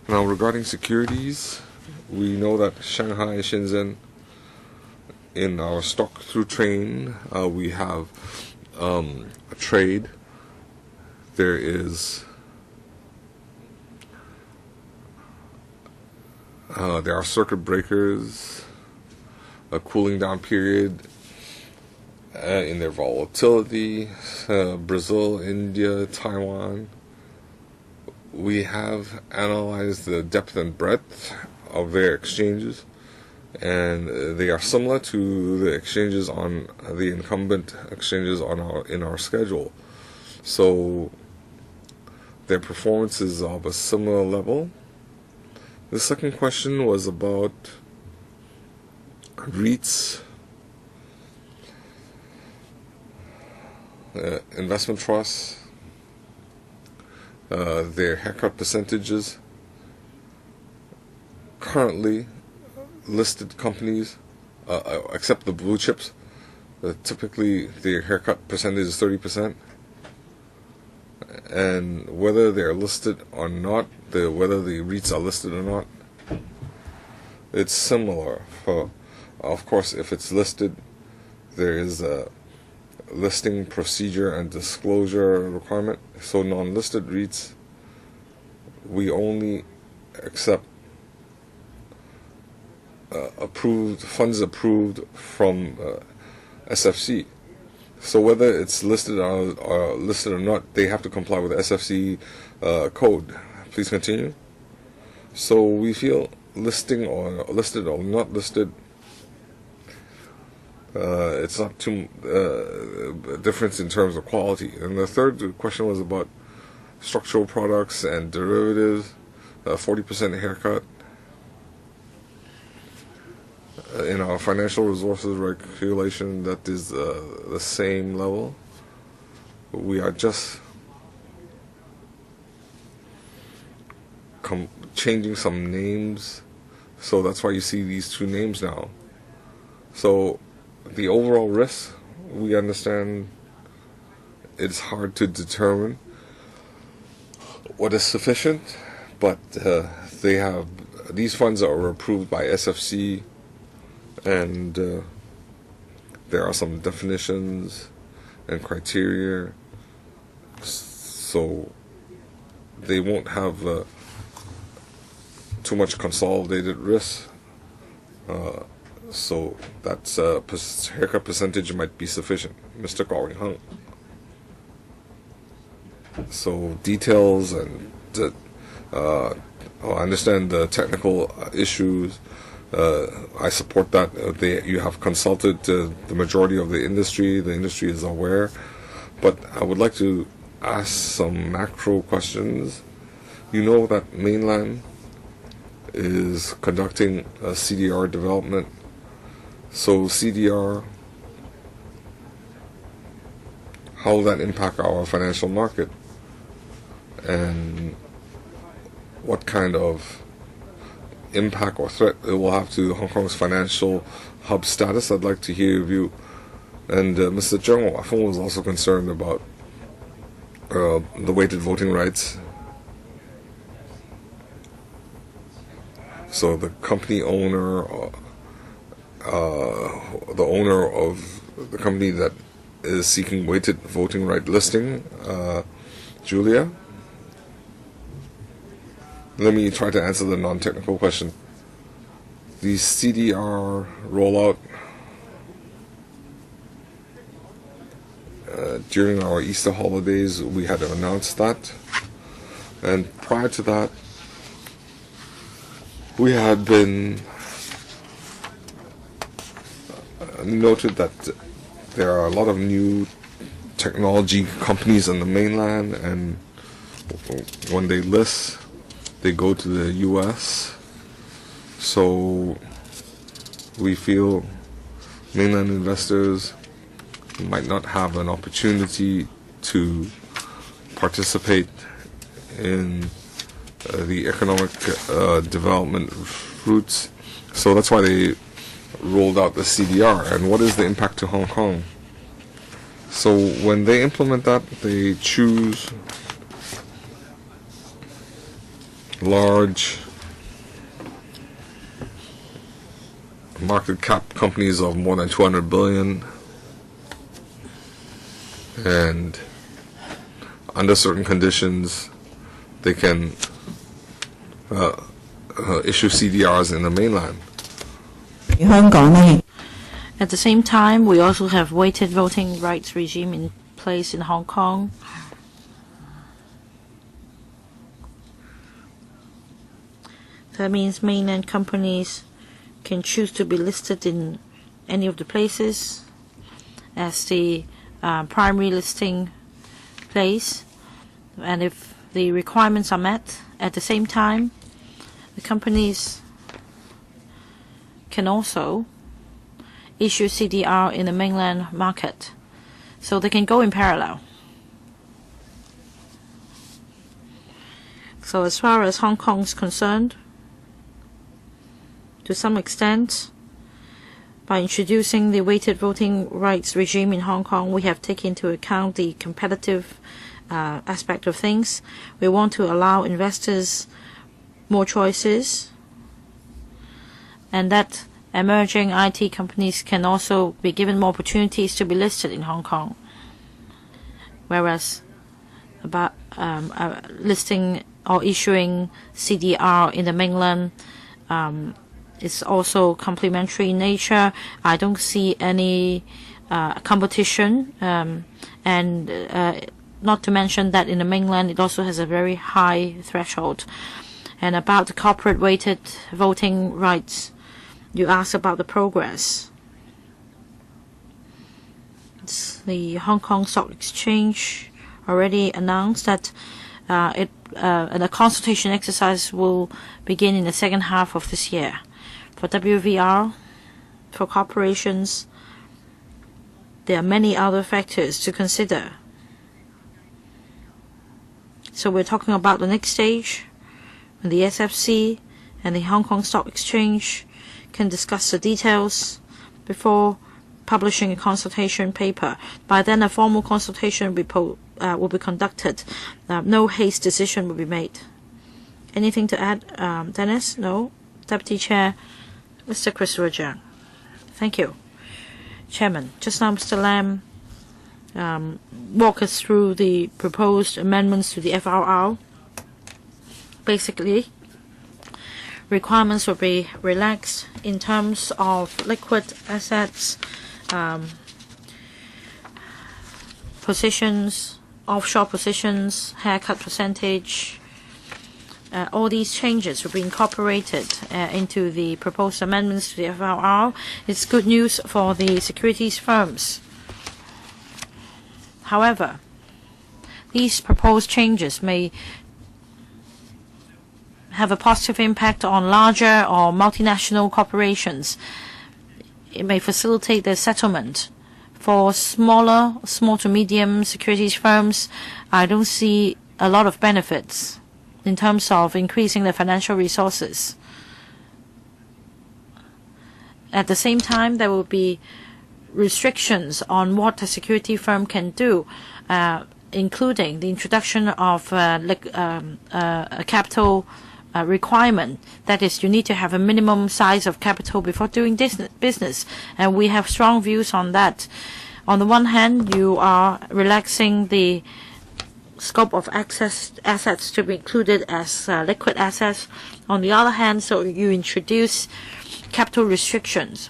Now, regarding securities, we know that Shanghai and Shenzhen, in our stock through train, we have a trade. There is there are circuit breakers, a cooling down period in their volatility. Brazil, India, Taiwan. We have analyzed the depth and breadth of their exchanges, and they are similar to the exchanges on the incumbent exchanges in our schedule. So their performance is of a similar level. The second question was about REITs, investment trusts, their haircut percentages. Currently, listed companies, except the blue chips, typically their haircut percentage is 30%. And whether they're listed or not, whether the REITs are listed or not, it's similar. Of course, if it's listed, there is a listing procedure and disclosure requirement. So non-listed REITs, we only accept funds approved from SFC. So whether it's listed or listed or not, they have to comply with the SFC code. Please continue. So we feel listed or not listed, it's not too difference in terms of quality. And the third question was about structural products and derivatives, 40% haircut. In our financial resources regulation, that is the same level. We are just changing some names, so that's why you see these two names now. So the overall risk, we understand it's hard to determine what is sufficient, but these funds are approved by SFC, and there are some definitions and criteria, so they won't have too much consolidated risk. So that's haircut percentage might be sufficient. Mr. KWOK. So details and I understand the technical issues. I support that. You have consulted the majority of the industry. The industry is aware. But I would like to ask some macro questions. You know that mainland is conducting a CDR development. So CDR, how will that impact our financial market? And what kind of impact or threat it will have to Hong Kong's financial hub status? I'd like to hear your view. And Mr. Zheng, I was also concerned about the weighted voting rights. So the company owner, the owner of the company that is seeking weighted voting right listing, Julia. Let me try to answer the non-technical question. The CDR rollout during our Easter holidays, we had announced that, and prior to that, we had been noted that there are a lot of new technology companies on the mainland, and when they list, they go to the US. So we feel mainland investors might not have an opportunity to participate in the economic development routes. So that's why they rolled out the CDR. And what is the impact to Hong Kong? So when they implement that, they choose large market cap companies of more than 200 billion, and under certain conditions they can issue CDRs in the mainland. At the same time, we also have weighted voting rights regime in place in Hong Kong. That means mainland companies can choose to be listed in any of the places as the primary listing place, and if the requirements are met, at the same time the companies can also issue CDR in the mainland market, so they can go in parallel. So as far as Hong Kong is concerned, to some extent, by introducing the weighted voting rights regime in Hong Kong, we have taken into account the competitive aspect of things. We want to allow investors more choices, and that emerging IT companies can also be given more opportunities to be listed in Hong Kong. Whereas about listing or issuing CDR in the mainland is also complementary in nature. I don't see any competition, and not to mention that in the mainland it also has a very high threshold. And about the corporate weighted voting rights, you asked about the progress. The Hong Kong Stock Exchange already announced that a consultation exercise will begin in the second half of this year. For WVR, for corporations, there are many other factors to consider. So we're talking about the next stage, when the SFC and the Hong Kong Stock Exchange can discuss the details before publishing a consultation paper. By then, a formal consultation will be conducted. No haste decision will be made. Anything to add, Dennis? No? Deputy Chair, Mr. Christopher Jiang. Thank you. Chairman, just now Mr. Lam walked us through the proposed amendments to the FRR. Basically, requirements will be relaxed in terms of liquid assets, positions, offshore positions, haircut percentage. All these changes will be incorporated into the proposed amendments to the FRR. It's good news for the securities firms. However, these proposed changes may have a positive impact on larger or multinational corporations. It may facilitate their settlement. For small to medium securities firms, I don't see a lot of benefits in terms of increasing their financial resources. At the same time, there will be restrictions on what a security firm can do, including the introduction of a capital requirement. That is, you need to have a minimum size of capital before doing business, and we have strong views on that. On the one hand, you are relaxing the scope of assets to be included as liquid assets. On the other hand, so you introduce capital restrictions.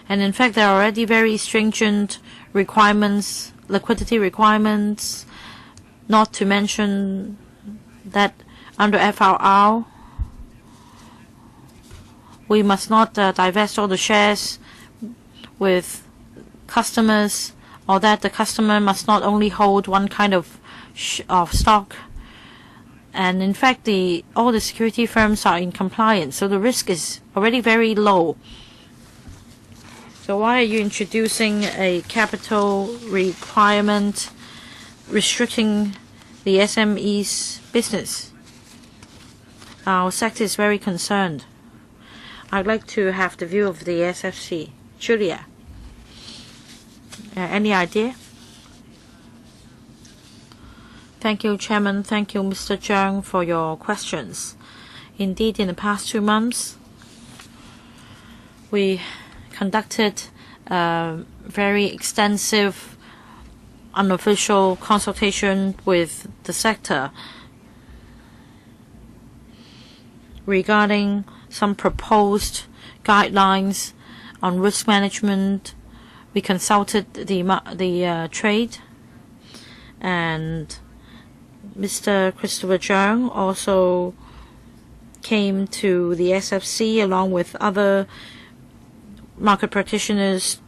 And in fact, there are already very stringent requirements, liquidity requirements, not to mention that under FRR, we must not divest all the shares with customers, or that the customer must not only hold one kind of stock. And in fact, all the security firms are in compliance, so the risk is already very low. So why are you introducing a capital requirement restricting the SME's business? Our sector is very concerned. I'd like to have the view of the SFC. Julia, any idea? Thank you, Chairman. Thank you, Mr. Zhang, for your questions. Indeed, in the past 2 months, we conducted a very extensive unofficial consultation with the sector regarding some proposed guidelines on risk management. We consulted the trade, and Mr. Christopher Zhang also came to the SFC along with other market practitioners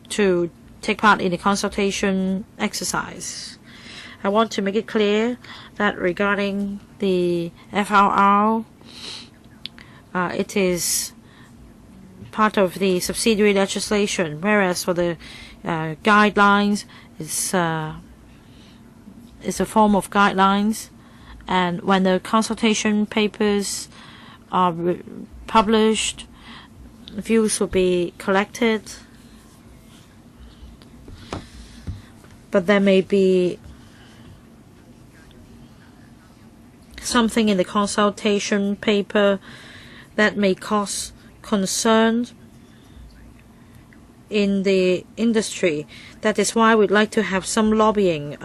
to take part in the consultation exercise. I want to make it clear that regarding the FRR, it is part of the subsidiary legislation, whereas for the guidelines, it's a form of guidelines, and when the consultation papers are published, views will be collected, but there may be something in the consultation paper that may cause concern in the industry. That is why we'd like to have some lobbying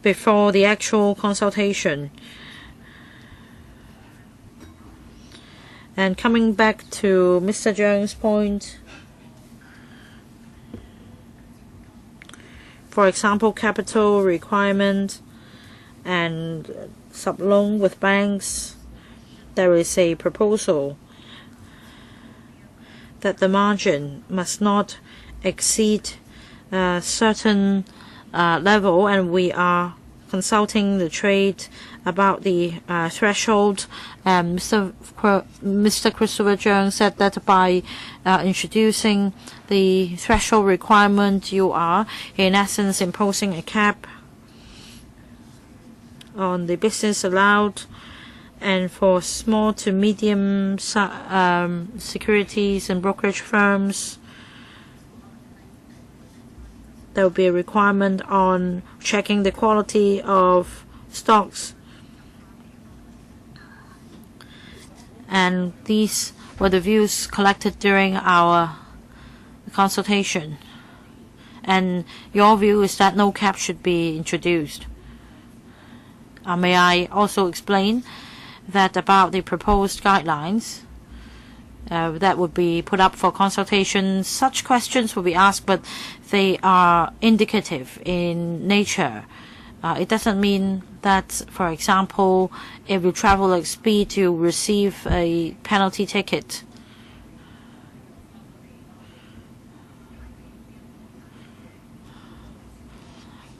before the actual consultation. And coming back to Mr. Zhang's point, for example, capital requirement and subloan with banks, there is a proposal that the margin must not exceed a certain level, and we are consulting the trade about the threshold. Mr. Christopher Zhang said that by introducing the threshold requirement, you are in essence imposing a cap on the business allowed, and for small to medium securities and brokerage firms, there will be a requirement on checking the quality of stocks. And these were the views collected during our consultation. And your view is that no cap should be introduced. May I also explain that about the proposed guidelines that would be put up for consultation? Such questions will be asked, but they are indicative in nature. It doesn't mean that, for example, if you travel at speed, you receive a penalty ticket.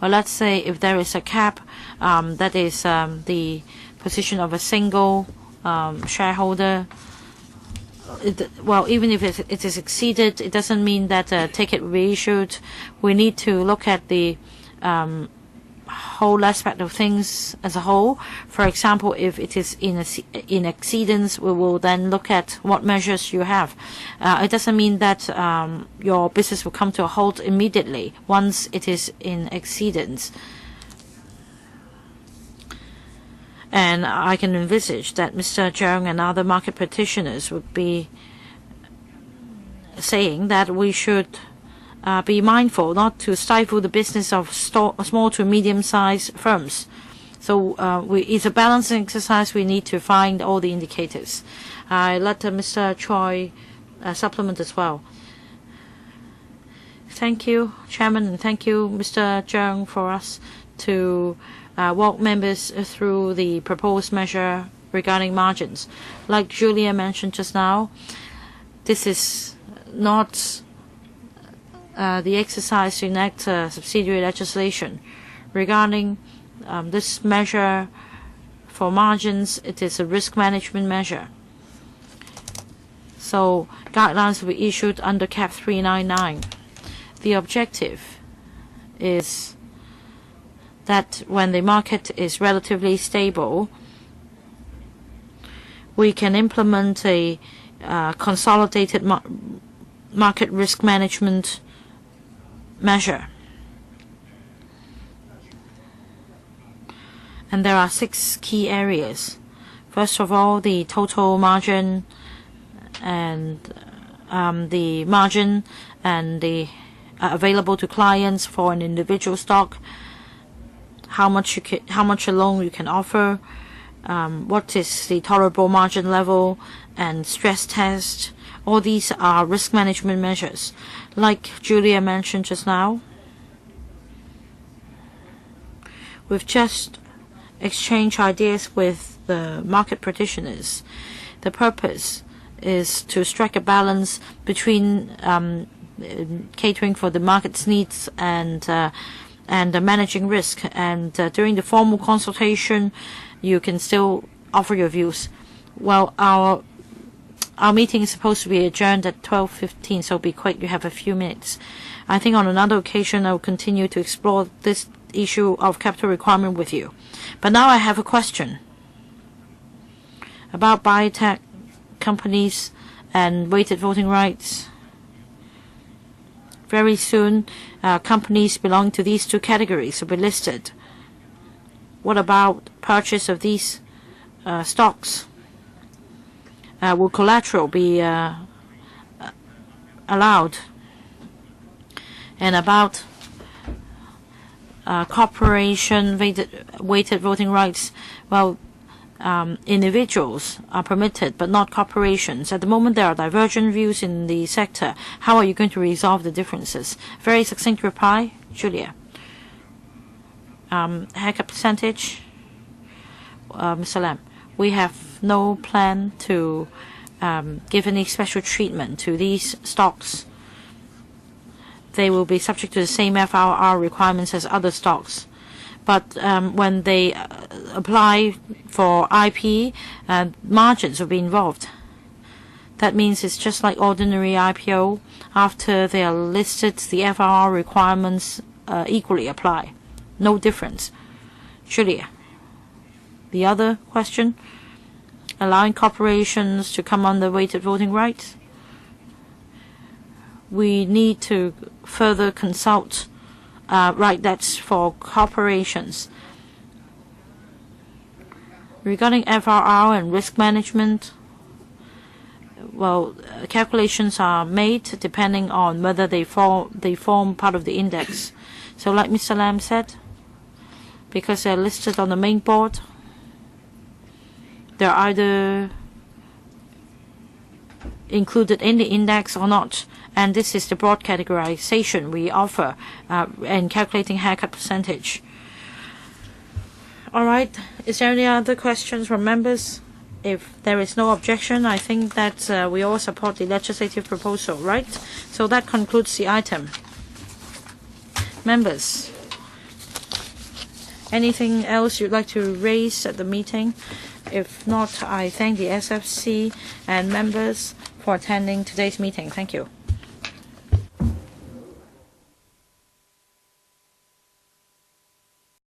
Well, let's say if there is a cap, that is the position of a single shareholder. Well, even if it is exceeded, it doesn't mean that a ticket will be issued. We need to look at the whole aspect of things as a whole. For example, if it is in exceedance, we will then look at what measures you have. It doesn't mean that your business will come to a halt immediately once it is in exceedance. And I can envisage that Mr. Zhang and other market practitioners would be saying that we should be mindful not to stifle the business of small to medium-sized firms. So it's a balancing exercise. We need to find all the indicators. I let Mr. Choi supplement as well. Thank you, Chairman, and thank you, Mr. Zhang, for us to walk members through the proposed measure regarding margins. Like Julia mentioned just now, this is not the exercise to enact subsidiary legislation. Regarding this measure for margins, it is a risk management measure. So guidelines will be issued under Cap 399. The objective is that when the market is relatively stable, we can implement a consolidated market risk management measure. And there are 6 key areas. First of all, the total margin and the margin and the available to clients for an individual stock, how much a loan you can offer, what is the tolerable margin level, and stress test. All these are risk management measures. Like Julia mentioned just now, we've just exchanged ideas with the market practitioners. The purpose is to strike a balance between catering for the market's needs and managing risk. And during the formal consultation, you can still offer your views. Well, our meeting is supposed to be adjourned at 12:15, so be quick. You have a few minutes. I think on another occasion I will continue to explore this issue of capital requirement with you. But now I have a question about biotech companies and weighted voting rights. Very soon, companies belonging to these 2 categories will be listed. What about purchase of these stocks? Will collateral be allowed? And about corporation weighted voting rights, well, individuals are permitted, but not corporations. At the moment, there are divergent views in the sector. How are you going to resolve the differences? Very succinct reply, Julia. Haircut percentage, Mr. Lam. We have no plan to give any special treatment to these stocks. They will be subject to the same FRR requirements as other stocks. But when they apply for IP, margins will be involved. That means it's just like ordinary IPO. After they are listed, the FRR requirements equally apply. No difference. Julia, the other question, allowing corporations to come under weighted voting rights. We need to further consult. Right, that's for corporations. Regarding FRR and risk management, well, calculations are made depending on whether they form part of the index. So like Mr. Lam said, because they're listed on the main board, they're either included in the index or not. And this is the broad categorization we offer in calculating haircut percentage. All right. Is there any other questions from members? If there is no objection, I think that we all support the legislative proposal, right? So that concludes the item. Members, anything else you'd like to raise at the meeting? If not, I thank the SFC and members for attending today's meeting. Thank you.